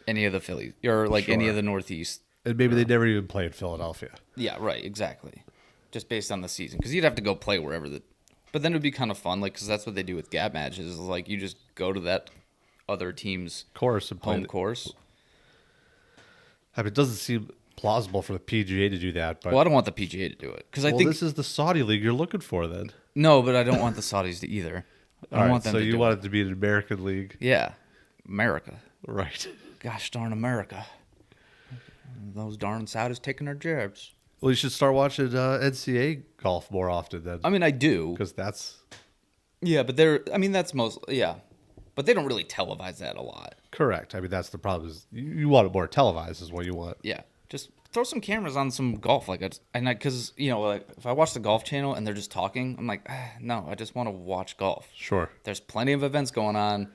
any of the Phillies or like any Sure. of the Northeast. and maybe they never even play in Philadelphia. Yeah, right, exactly. Just based on the season, because you'd have to go play wherever the. But then it would be kind of fun, like because that's what they do with gap matches. Is like you just go to that other team's Course and play. home course. I mean, it doesn't seem plausible for the PGA to do that, but Well, I don't want the PGA to do it because I think this is the Saudi league you're looking for. Then, no, but I don't want the Saudis to either. I all don't right. want them So to you do want it. it to be an American league, Yeah, America. right? Gosh darn America. Those darn Saudis taking their jabs. Well, you should start watching NCAA golf more often then, I mean, I do. because that's Yeah, but that's most, yeah. But they don't really televise that a lot. correct. I mean, that's the problem. Is you want it more televised, is what you want. Yeah. Just throw some cameras on some golf. Because, like, if I watch the Golf Channel and they're just talking, I'm like, no, I just want to watch golf. Sure. There's plenty of events going on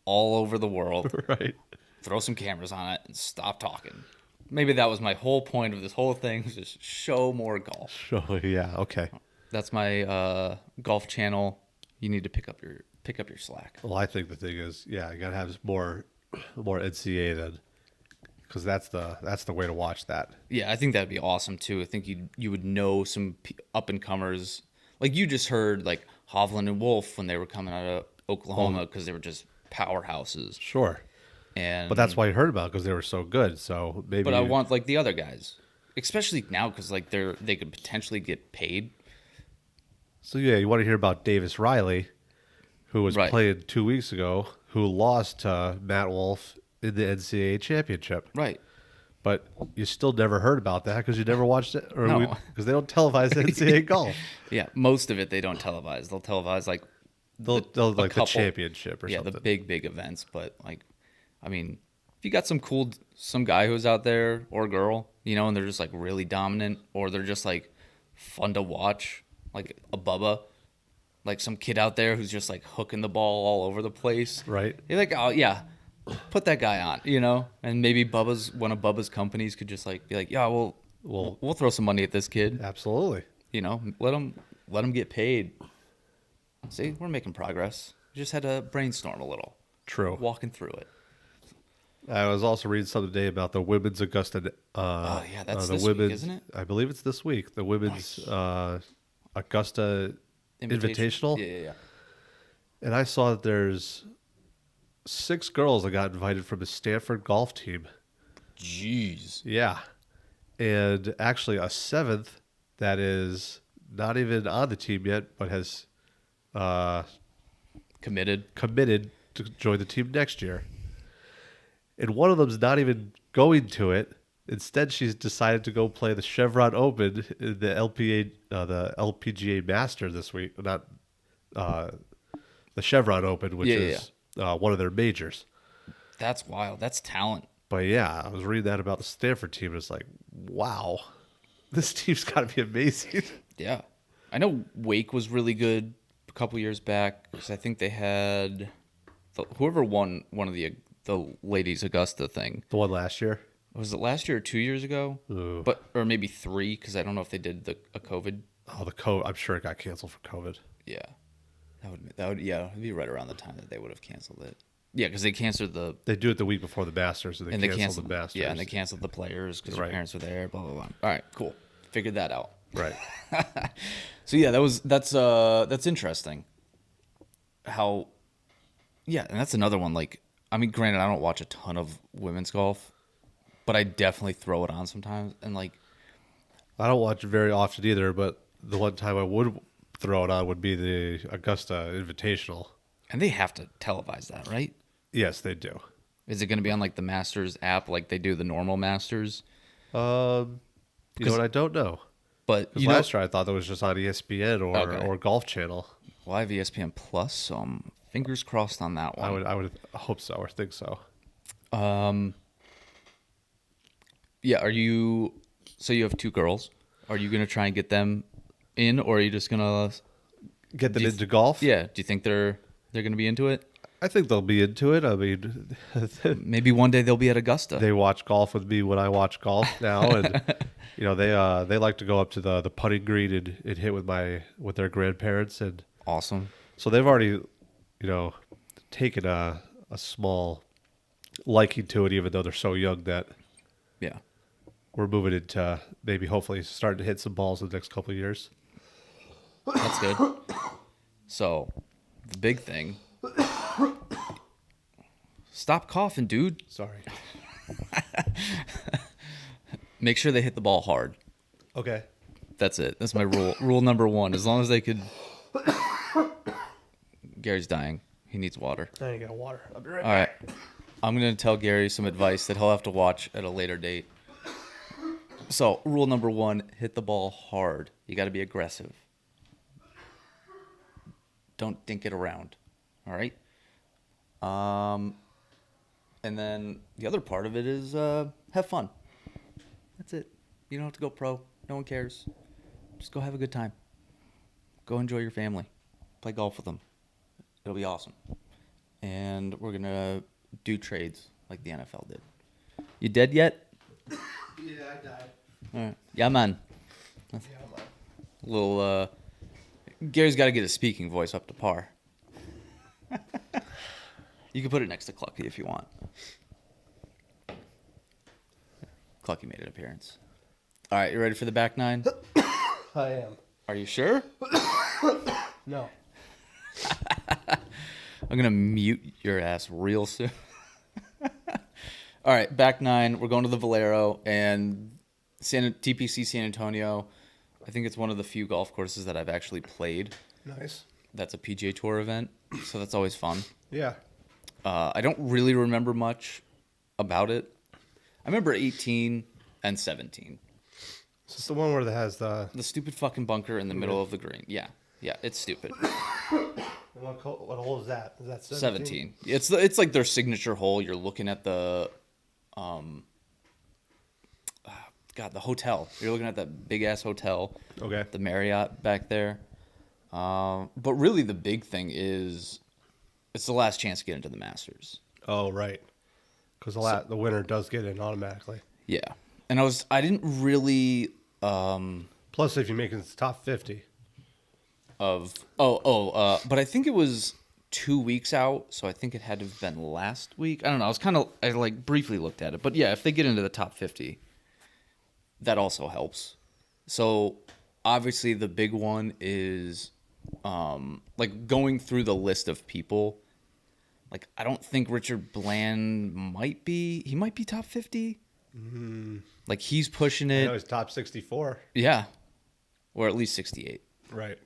all over the world. Right. Throw some cameras on it and stop talking. Maybe that was my whole point of this whole thing, was just show more golf. So yeah. Okay. That's my Golf Channel. You need to pick up your slack. Well, I think the thing is, yeah, you gotta have more NCAA then, because that's the way to watch that. Yeah, I think that'd be awesome too. I think you would know some up and comers. Like you just heard like Hovland and Wolf when they were coming out of Oklahoma because they were just powerhouses. Sure. And But that's why you heard about it, because they were so good. So maybe. But I want like the other guys, especially now because like they could potentially get paid. So yeah, you want to hear about Davis Riley, who was Right. playing 2 weeks ago, who lost to Matt Wolff in the NCAA championship. Right. But you still never heard about that because you never watched it, or No. because they don't televise NCAA golf. Yeah, most of it they don't televise. They'll televise like They'll a like the couple- championship or yeah, something. the big events. But like, I mean, if you got some guy who's out there or girl, and they're just like really dominant, or they're just like fun to watch, like a Bubba, like some kid out there who's just like hooking the ball all over the place. Right. You're like, oh yeah, put that guy on, and maybe one of Bubba's companies could just like be like, yeah, we'll throw some money at this kid, Absolutely. let him get paid. See, we're making progress. We just had to brainstorm a little, True. walking through it. I was also reading something today about the women's Augusta. Oh, yeah, that's the this week, women's, isn't it? I believe it's this week. The women's Augusta Invitational. Yeah. And I saw that there's 6 girls that got invited from the Stanford golf team. Jeez. Yeah. And actually a 7th that is not even on the team yet, but has Committed. committed to join the team next year. And one of them's not even going to it. Instead, she's decided to go play the Chevron Open, the LPGA Master this week. Not the Chevron Open, which is one of their majors. That's wild. That's talent. But yeah, I was reading that about the Stanford team. And it's like, wow, this team's got to be amazing. Yeah. I know Wake was really good a couple years back because I think they had whoever won one of the ladies Augusta thing. The one last year. Was it last year or 2 years ago? Ooh. Or maybe 3 because I don't know if they did a COVID. Oh, the COVID. I'm sure it got canceled for COVID. Yeah. That would it'd be right around the time that they would have canceled it. Yeah, because they canceled the They do it the week before the Masters, and and they they cancel canceled the Masters. Yeah, and they canceled the players because your Right. parents were there. Blah blah blah. All right, cool. Figured that out. Right. So yeah, that's interesting. How, yeah, and that's another one. Like, I mean, granted, I don't watch a ton of women's golf, but I definitely throw it on sometimes. And like, I don't watch it very often either, but the one time I would throw it on would be the Augusta Invitational. and they have to televise that, right? Yes, they do. Is it going to be on like the Masters app, like they do the normal Masters? You know what? I don't know. But Because you know, last year I thought that was just on ESPN Okay. or Golf Channel. well, I have ESPN Plus, so I'm fingers crossed on that one. I would hope so or think so. Yeah, are you? So you have two girls. Are you gonna try and get them in, or are you just gonna? Get them Do you into golf? Yeah. Do you think they're gonna be into it? I think they'll be into it. I mean, Maybe one day they'll be at Augusta. they watch golf with me when I watch golf now, and you know they like to go up to the putting green and hit with their grandparents, and Awesome. so they've already taken a small liking to it, even though they're so young that Yeah. we're moving into maybe hopefully starting to hit some balls in the next couple of years. That's good. So, the big thing. Stop coughing, dude. Sorry. Make sure they hit the ball hard. Okay. That's it. That's my rule. Rule number one. As long as they could. Gary's dying. He needs water. I got water. I'll be right All right. I'm going to tell Gary some advice that he'll have to watch at a later date. So, rule number one, hit the ball hard. You got to be aggressive. Don't dink it around. All right? And then the other part of it is have fun. That's it. You don't have to go pro. No one cares. Just go have a good time. Go enjoy your family. Play golf with them. It'll be awesome. And we're going to do trades like the NFL did. You dead yet? Yeah, I died. All right. Yeah, man. Yeah, Little, Gary's got to get his speaking voice up to par. You can put it next to Clucky if you want. Clucky made an appearance. All right, you ready for the back nine? I am. Are you sure? No. I'm going to mute your ass real soon. All right, back nine. We're going to the Valero and TPC San Antonio. I think it's one of the few golf courses that I've actually played. Nice. That's a PGA Tour event, so that's always fun. Yeah. I don't really remember much about it. I remember 18 and 17. So it's the one where it has the The stupid fucking bunker in the middle of the green. Yeah, it's stupid. what hole is that? Is that 17. It's like their signature hole. You're looking at the the hotel. You're looking at that big ass hotel. Okay. The Marriott back there. But really the big thing is it's the last chance to get into the Masters. Oh, right. Because the winner does get in automatically. Yeah. And I didn't really Plus, if you make it to the top 50. but I think it was 2 weeks out, so I think it had to have been last week. I don't know. I like briefly looked at it, but yeah, if they get into the top 50, that also helps. So obviously the big one is like going through the list of people. Like I don't think Richard Bland might be top 50. Like he's pushing I it. know he's top 64. Yeah. Or at least 68. Right.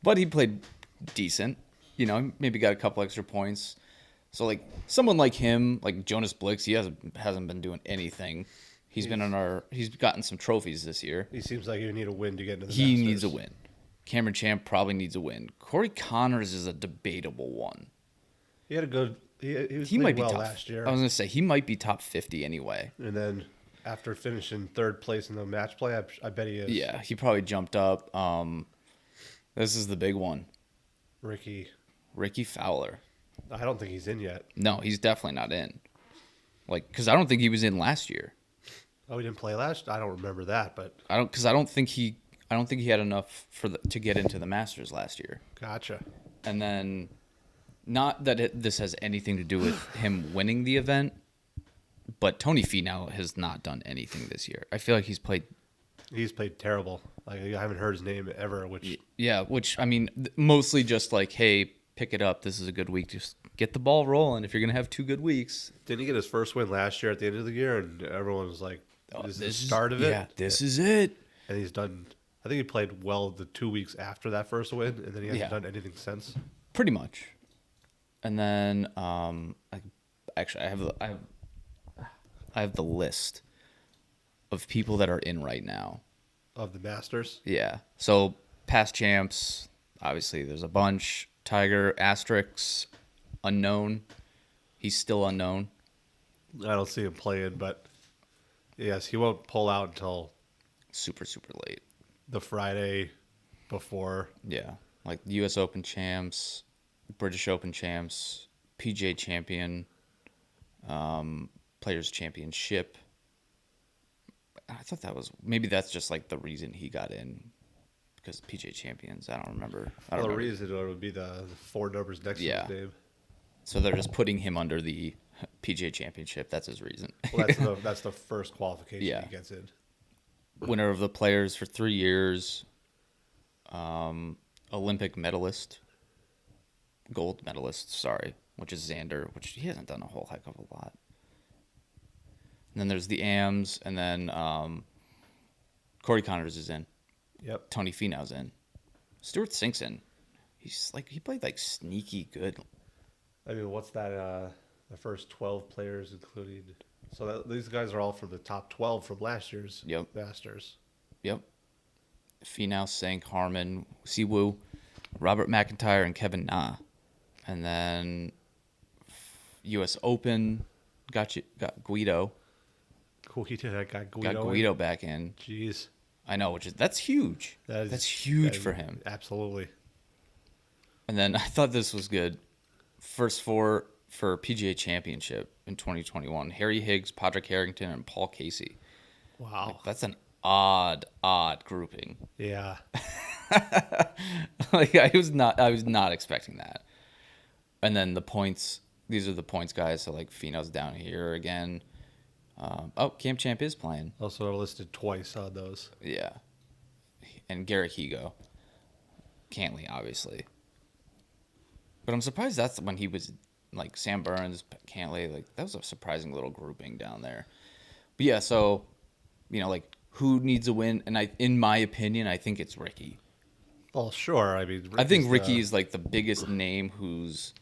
But he played decent. You know, maybe got a couple extra points. So like someone like him, like Jonas Blix, he hasn't been doing anything. He's gotten some trophies this year. He seems like he would need a win to get into the He Masters. needs a win. Cameron Champ probably needs a win. Corey Connors is a debatable one. He had a good. He was He playing might be well top. last year. I was gonna say he might be top 50 anyway. And then after finishing third place in the match play, I bet he is. Yeah, he probably jumped up. This is the big one. Ricky Fowler. I don't think he's in yet. No, he's definitely not in. Like, because I don't think he was in last year. Oh, he didn't play last. I don't remember that, but I don't think he had enough to get into the Masters last year. gotcha. And then Not that this has anything to do with him winning the event, but Tony Finau has not done anything this year. I feel like he's played. He's played terrible. Like I haven't heard his name ever. Which Yeah, which I mean, mostly just like, hey, pick it up. This is a good week. Just get the ball rolling. If you're gonna have 2 good weeks, didn't he get his first win last year at the end of the year, and everyone was like, "This is the start of it." Yeah, this is it. And he's done. I think he played well the 2 weeks after that first win, and then he hasn't done anything since. Pretty much. And then, actually, I have the list of people that are in right now. Of the Masters? Yeah. So past champs, obviously there's a bunch. Tiger, Asterix, unknown. He's still unknown. I don't see him playing, but yes, he won't pull out until Super, super late. the Friday before. Yeah. Like U.S. Open champs, British Open champs, PGA champion, Players Championship. I thought that was maybe that's just like the reason he got in because PGA champions. I don't remember. The reason it would be the 4 numbers next to his name. So they're just putting him under the PGA championship. That's his reason. Well, that's the first qualification he gets in. Winner of the Players for 3 years. Olympic medalist. Gold medalist, sorry, which is Xander, which he hasn't done a whole heck of a lot. And then there's the AMs, and then Corey Connors is in. Yep. Tony Finau's in. Stuart Sink's in. He played like sneaky good. I mean, what's that? The first 12 players, including these guys are all from the top 12 from last year's Masters. Yep. Finau, Sink, Harmon, Siwoo, Robert McIntyre, and Kevin Na. And then U.S. Open got Guido. Got Guido back in. Jeez. I know, that's huge. That's huge for him. Absolutely. And then I thought this was good. First 4 for PGA Championship in 2021. Harry Higgs, Padraig Harrington, and Paul Casey. Wow. That's an odd grouping. Yeah. I was not expecting that. And then the points, these are the points guys. So like Finau's down here again. Camp Champ is playing. Also listed twice on those. Yeah. And Garrett Higo. Cantley, obviously. But I'm surprised that's when he was like Sam Burns, Cantley. Like that was a surprising little grouping down there. But yeah, so, like who needs a win? And in my opinion, I think it's Ricky. Well, sure. I mean, I think Ricky is like the biggest name who's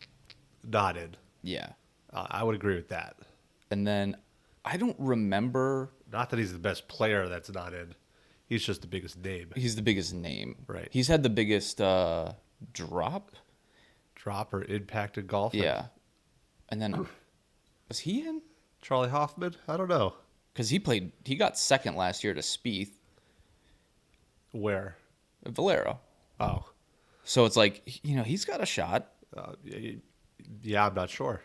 not in. Yeah. I would agree with that. And then I don't remember. Not that he's the best player that's not in. He's just the biggest name. He's the biggest name. Right. He's had the biggest drop or impact in golf. Yeah. And then was he in? Charlie Hoffman? I don't know. Because he got second last year to Spieth. Where? Valero. Oh. So it's like, he's got a shot. Yeah, I'm not sure.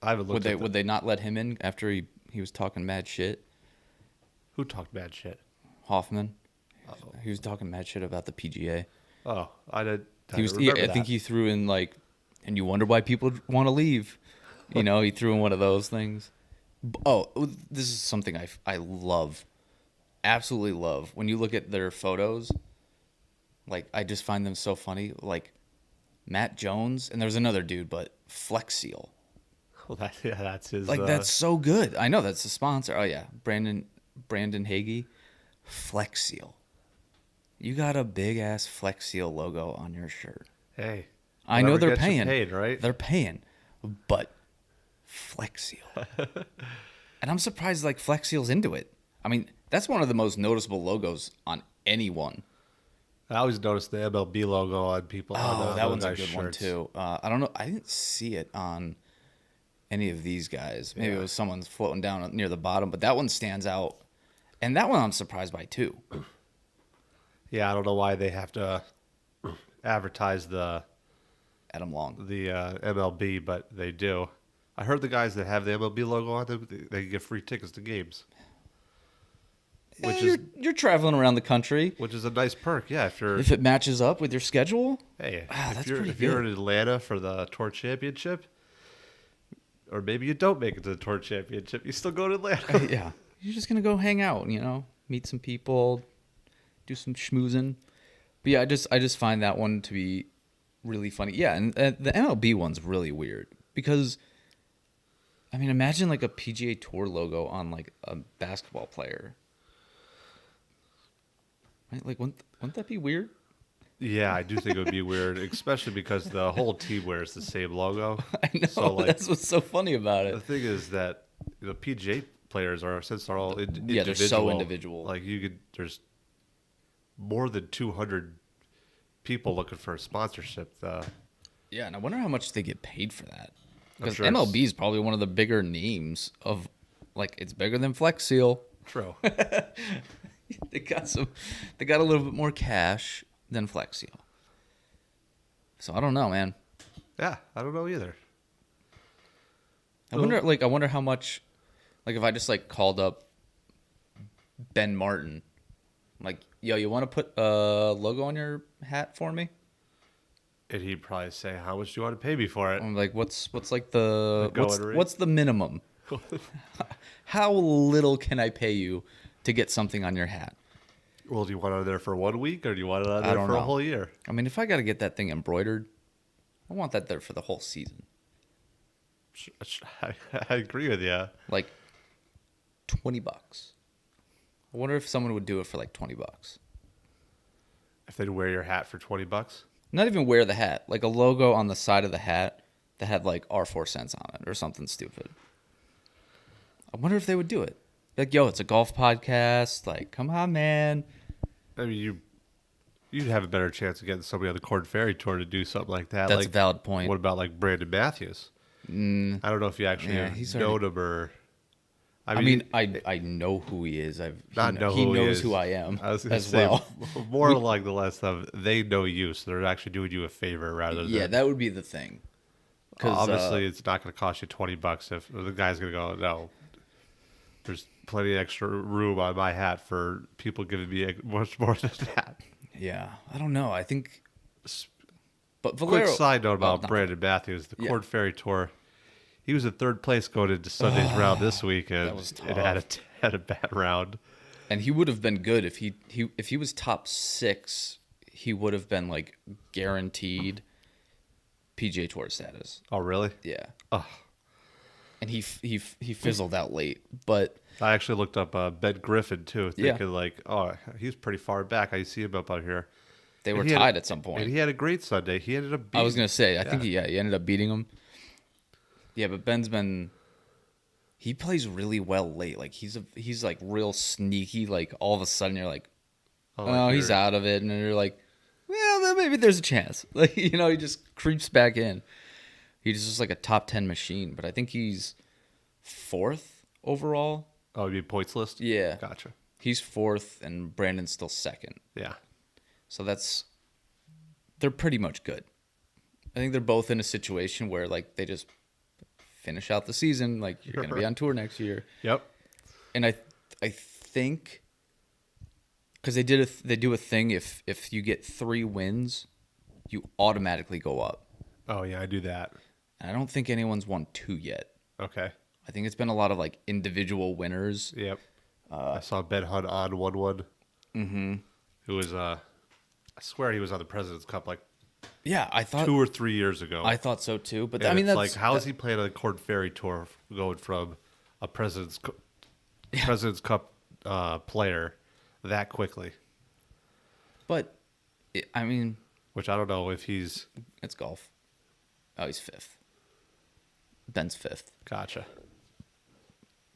I haven't looked Would they not let him in after he was talking mad shit? Who talked mad shit? Hoffman. Uh-oh. He was talking mad shit about the PGA. Oh, I did. I think he threw in like, and you wonder why people want to leave. He threw in one of those things. Oh, this is something I love, absolutely love. When you look at their photos, like I just find them so funny. Like Matt Jones, and there was another dude, but Flex Seal. Well, that's his. Like that's so good. I know that's the sponsor. Oh yeah, Brandon Hagee, Flex Seal. You got a big ass Flex Seal logo on your shirt. Hey, I know they're paying. Paid, right? They're paying, but Flex Seal. And I'm surprised like Flex Seal's into it. I mean, that's one of the most noticeable logos on anyone. I always noticed the MLB logo on people. Oh, that one's a good shirts. one too. I don't know. I didn't see it on any of these guys. Maybe it was someone's floating down near the bottom, but that one stands out. And that one I'm surprised by too. Yeah, I don't know why they have to advertise the Adam Long. The MLB, but they do. I heard the guys that have the MLB logo on them, they get free tickets to games. which you're traveling around the country. is a nice perk. Yeah, If it matches up with your schedule, that's pretty if you're good. in Atlanta for the Tour Championship, or maybe you don't make it to the Tour Championship, you still go to Atlanta. Yeah, you're just gonna go hang out, meet some people, do some schmoozing. But yeah, I just find that one to be really funny. Yeah, and the MLB one's really weird because, I mean, imagine like a PGA Tour logo on like a basketball player. Right? Like, wouldn't that be weird? Yeah, I do think it would be weird, especially because the whole team wears the same logo. I know. So, like, that's what's so funny about the it. thing is that the PGA players are, since they're all Yeah, they're so individual. Like there's more than 200 people looking for a sponsorship. Yeah, and I wonder how much they get paid for that. Because sure MLB is probably one of the bigger names of, like, it's bigger than Flex Seal. True. They got a little bit more cash than Flex Seal. So I don't know, man. Yeah, I don't know either. I wonder how much, like, if I just like called up Ben Martin, like, yo, you want to put a logo on your hat for me? And he'd probably say, "How much do you want to pay me for it?" I'm like, what's like the going rate? what's the minimum? How little can I pay you to get something on your hat? Well, do you want it on there for 1 week, or do you want it on I there don't for a know. whole year? I mean, if I got to get that thing embroidered, I want that there for the whole season. I agree with you. Like $20. I wonder if someone would do it for like $20. If they'd wear your hat for $20. Not even wear the hat, like a logo on the side of the hat that had like R4 cents on it or something stupid. I wonder if they would do it. Like, yo, it's a golf podcast. Like, come on, man. I mean, you'd have a better chance of getting somebody on the Corn Ferry Tour to do something like that. That's like, a valid point. What about like Brandon Matthews? I don't know if you actually know him or. I mean, I know who he is. He knows who I am I was gonna as say, well. More along the lines of they know you, so they're actually doing you a favor rather than. Yeah, that would be the thing. Obviously, it's not going to cost you $20 if the guy's going to go, no, there's plenty of extra room on my hat for people giving me much more than that. Yeah, I don't know. I think. But Quick Valero, side note about Brandon Matthews, the Corn Ferry Tour. He was in third place going into Sunday's round this week, and it had a bad round. And he would have been good if he was top 6. He would have been like guaranteed PGA Tour status. Oh, really? Yeah. Oh. And he fizzled out late, but I actually looked up Ben Griffin too, thinking like, oh, he's pretty far back. I see him up out here. They were tied at some point. And he had a great Sunday. He ended up beating. I was gonna say, I think he ended up beating him. Yeah, but he plays really well late. Like he's like real sneaky. Like all of a sudden you're like, oh, he's out of it, and then you're like, well, maybe there's a chance. Like he just creeps back in. He's just like a top 10 machine, but I think he's 4th overall. Oh, you mean points list? Yeah, Gotcha. He's 4th, and Brandon's still 2nd. Yeah. So they're pretty much good. I think they're both in a situation where like they just finish out the season. Like you're gonna be on tour next year. Yep. And I think because they do a thing if you get 3 wins, you automatically go up. Oh yeah, I do that. And I don't think anyone's won 2 yet. Okay. I think it's been a lot of like individual winners. Yep. I saw Ben Hunt on 1-1. Mm-hmm. Who was I swear he was on the President's Cup like I thought 2 or 3 years ago. I thought so too, but and I mean it's that's like how is he playing on the Corn Ferry Tour going from a President's Cup player that quickly? But I mean, which I don't know if he's. It's golf. Oh, he's 5th. Ben's 5th. Gotcha.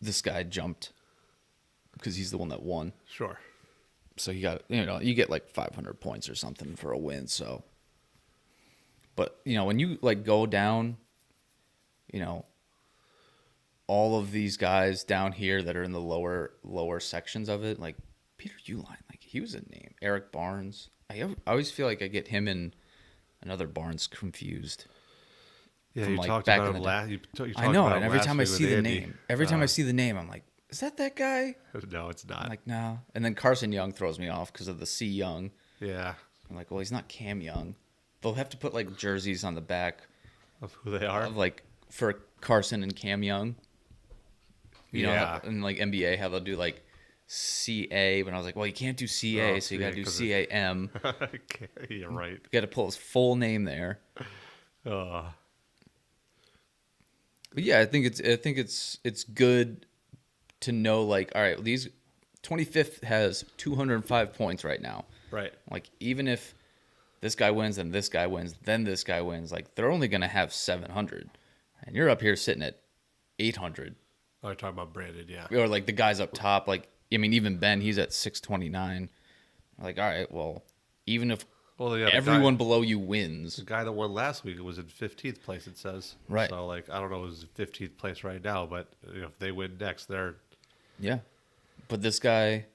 This guy jumped because he's the one that won. Sure. So you got you get like 500 points or something for a win. So, but when you like go down, all of these guys down here that are in the lower sections of it, like Peter Uihlein, like he was a name. Eric Barnes. I always feel like I get him and another Barnes confused. Yeah, from, you like, talked back about in him the last. I know, and every time I see the name, I'm like, is that guy? No, it's not. I'm like, no. And then Carson Young throws me off because of the C Young. Yeah, I'm like, well, he's not Cam Young. They'll have to put like jerseys on the back of who they are. of like for Carson and Cam Young. You know, Yeah. in like NBA, how they'll do like CA, but I was like, well, you can't do CA, Oh, so you got to do 'cause CAM. You're right. You got to pull his full name there. Uh, But yeah, I think it's good to know like, all right, these 25th has 205 points right now. right. Like even if this guy wins, then this guy wins, then this guy wins, like they're only gonna have 700, and you're up here sitting at 800. Oh, you're talking about Brandon, yeah. Or like the guys up top, like I mean, even Ben, he's at 629. Like, all right, well, even if Well, yeah, everyone below you wins, the guy that won last week was in 15th place, it says. Right. So, like, I don't know who's 15th place right now, but if they win next, they're yeah. But this guy,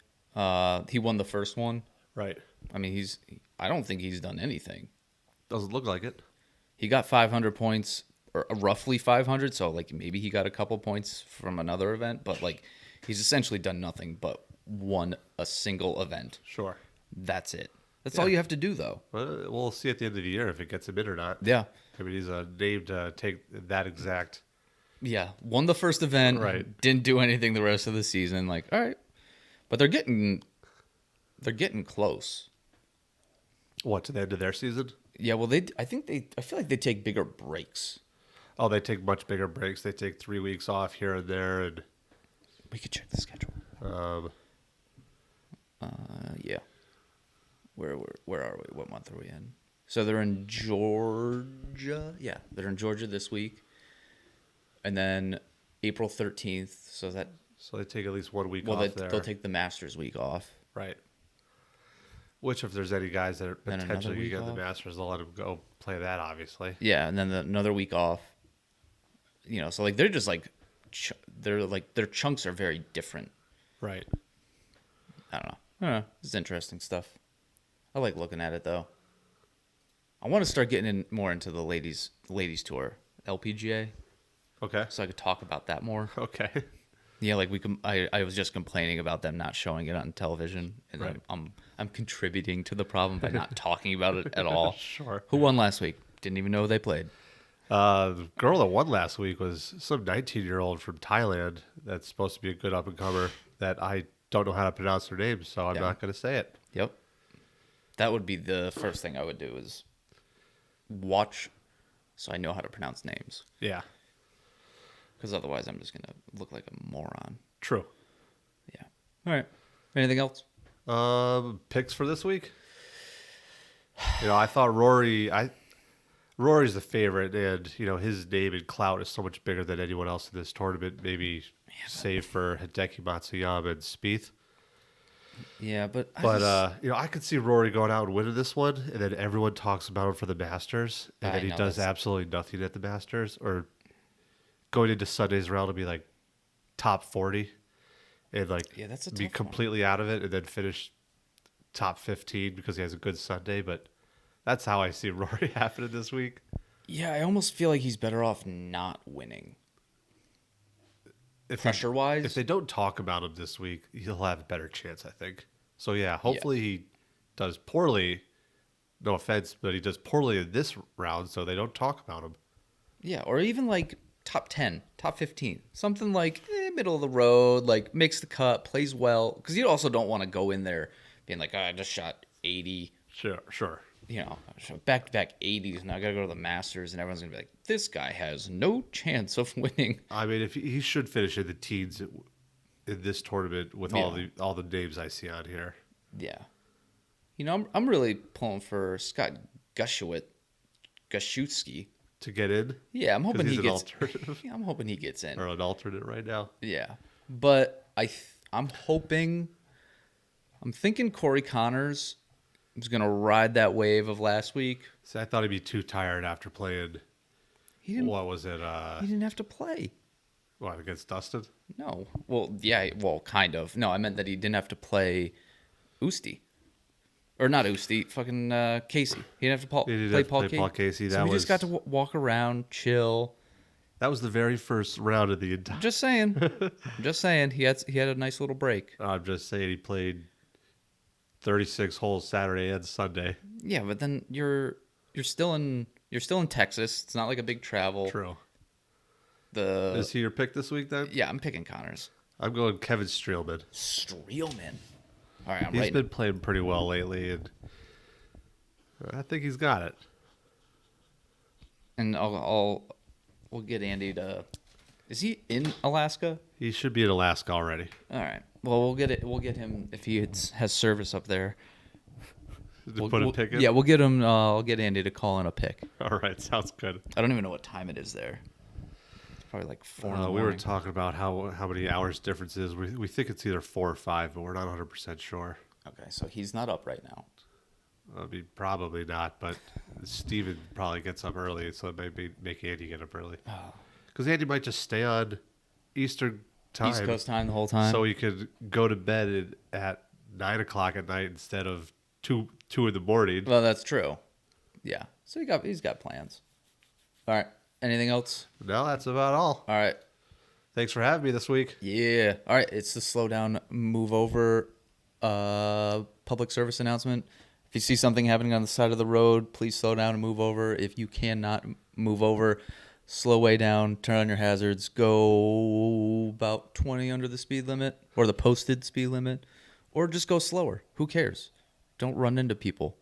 he won the first one. right. I mean, I don't think he's done anything. Doesn't look like it. He got 500 points, or roughly 500. So like maybe he got a couple points from another event, but like he's essentially done nothing but won a single event. Sure. That's it. That's Yeah. all you have to do, though. Well, we'll see at the end of the year if it gets him in or not. Yeah. I mean, he's named to take that exact. Yeah. Won the first event. Right. Didn't do anything the rest of the season. Like, all right. But they're getting close. What, to the end of their season? Yeah, well, I feel like they take bigger breaks. Oh, they take much bigger breaks. They take 3 weeks off here and there, and We could check the schedule. Yeah. Where are we? What month are we in? So they're in Georgia. Yeah, they're in Georgia this week, and then April 13th. So that so they take at least 1 week well, off there. they'll take the Masters week off. Right. Which, if there's any guys that are Then another potentially week get the off? Masters, they'll let them go play that, obviously. Yeah, and then another week off. You know, so like they're just like their chunks are very different. Right. I don't know. It's interesting stuff. I like looking at it though. I want to start getting more into the ladies tour, LPGA, Okay. so I could talk about that more. Okay. Yeah, like I was just complaining about them not showing it on television, and Right. I'm contributing to the problem by not talking about it at all. Sure. Who won last week? Didn't even know they played. The girl that won last week was some 19-year-old from Thailand that's supposed to be a good up-and-comer that I don't know how to pronounce her name, so I'm Yeah. not going to say it. Yep. That would be the first thing I would do is watch so I know how to pronounce names. Yeah. Because otherwise I'm just going to look like a moron. True. Yeah. All right. Anything else? Picks for this week? I thought Rory's the favorite, and, his name and clout is so much bigger than anyone else in this tournament, maybe save for Hideki Matsuyama and Spieth. Yeah, but I could see Rory going out and winning this one, and then everyone talks about him for the Masters, and I then he know, does that's- absolutely nothing at the Masters, or going into Sunday's round to be like top 40, and Yeah, that's a be tough one. completely out of it, and then finish top 15 because he has a good Sunday. But that's how I see Rory happening this week. yeah, I almost feel like he's better off not winning. If Pressure-wise? if they don't talk about him this week, he'll have a better chance, I think. So yeah, hopefully he does poorly. No offense, but he does poorly in this round, so they don't talk about him. Yeah, or even like top 10, top 15. Something like middle of the road, like makes the cut, plays well. Because you also don't want to go in there being like, I just shot 80, Sure. back-to-back 80s, and I got to go to the Masters, and everyone's going to be like, this guy has no chance of winning. I mean, if he should finish in the teens in this tournament with all the names I see on here. Yeah. I'm really pulling for Scott Gaszewski. To get in, Yeah, I'm hoping he's he an gets. alternative Yeah, I'm hoping he gets in. or an alternate right now. Yeah, but I'm thinking Corey Connors is gonna ride that wave of last week. See, I thought he'd be too tired after playing. He didn't. What was it? He didn't have to play. What, against Dustin? No. Well, yeah. Well, kind of. No, I meant that he didn't have to play Usti. Or not Usti, fucking Casey. He didn't have to He didn't play have to Paul play Casey. Paul Casey. So That we just got to was- walk around, chill. That was the very first round of the entire. Just saying. Just saying. He had a nice little break. I'm just saying he played 36 holes Saturday and Sunday. Yeah, but then you're still in Texas. It's not like a big travel. True. The Is he your pick this week then? Yeah, I'm picking Connors. I'm going Kevin Streelman. Streelman. All right, He's been playing pretty well lately, and I think he's got it. And we'll get Andy to. Is he in Alaska? He should be in Alaska already. All right. Well, we'll get it. We'll get him if he has service up there. Put a pick in? Yeah, we'll get him. I'll get Andy to call in a pick. All right, sounds good. I don't even know what time it is there. It's probably like 4 in the We morning. were talking about how many hours difference is. We think it's either 4 or 5, but we're not 100% sure. Okay, so he's not up right now. I mean, probably not, but Steven probably gets up early, so it might make Andy get up early. Because Andy might just stay on Eastern time. East Coast time the whole time. So he could go to bed at 9 o'clock at night instead of 2 in the morning. Well, that's true. Yeah. So he's got plans. All right. Anything else? No, that's about all. All right. Thanks for having me this week. Yeah. All right. It's the slow down, move over public service announcement. If you see something happening on the side of the road, please slow down and move over. If you cannot move over, slow way down, turn on your hazards, go about 20 under the speed limit or the posted speed limit, or just go slower. Who cares? Don't run into people.